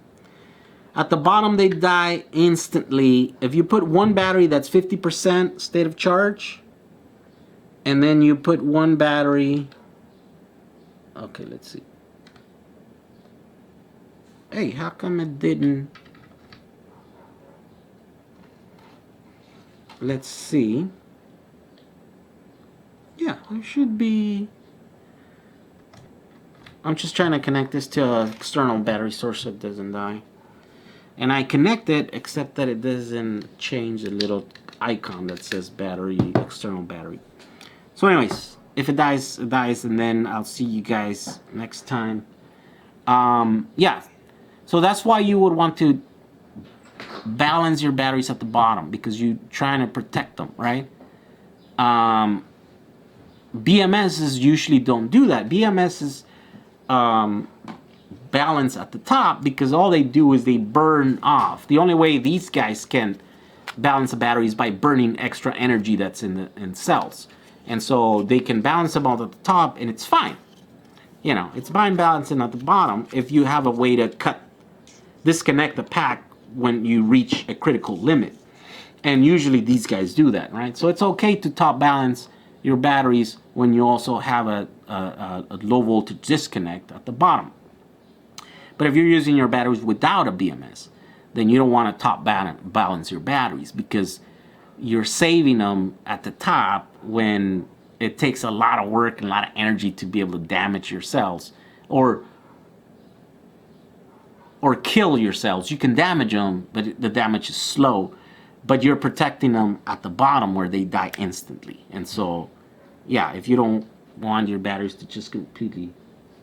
At the bottom, they die instantly. If you put one battery that's 50% state of charge, and then you put one battery, okay, let's see. Hey, how come it didn't? Let's see. Yeah, there should be. I'm just trying to connect this to an external battery source so it doesn't die. And I connect it, except that it doesn't change the little icon that says battery, external battery. So anyways, if it dies, it dies, and then I'll see you guys next time. Yeah, so that's why you would want to balance your batteries at the bottom, because you're trying to protect them, right? BMSs usually don't do that. BMSs balance at the top because all they do is they burn off. The only way these guys can balance a battery is by burning extra energy that's in cells. And so they can balance them all at the top, and it's fine. You know, it's fine balancing at the bottom if you have a way to disconnect the pack when you reach a critical limit. And usually these guys do that, right? So it's okay to top balance your batteries when you also have a low voltage disconnect at the bottom. But if you're using your batteries without a BMS, then you don't want to top balance your batteries, because you're saving them at the top when it takes a lot of work and a lot of energy to be able to damage your cells or kill your cells. You can damage them, but the damage is slow. But you're protecting them at the bottom where they die instantly. And so, yeah, if you don't want your batteries to just completely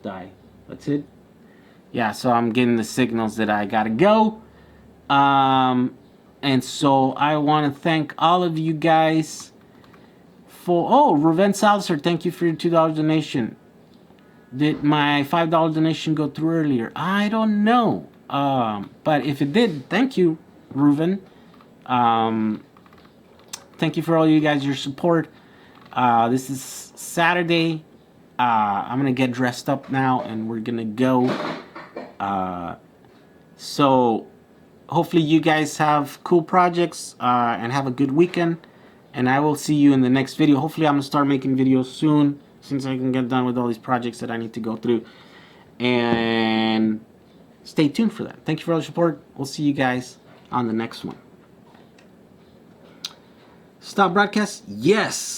die, that's it. Yeah, so I'm getting the signals that I gotta go. And so I want to thank all of you guys for... Oh, Ruven Salzer, thank you for your $2 donation. Did my $5 donation go through earlier? I don't know. But if it did, thank you, Reuven. Thank you for all you guys, your support. This is Saturday. I'm gonna get dressed up now and we're gonna go. So hopefully you guys have cool projects and have a good weekend. And I will see you in the next video. Hopefully I'm gonna start making videos soon, since I can get done with all these projects that I need to go through. And stay tuned for that. Thank you for all the support. We'll see you guys on the next one. Stop broadcast? Yes.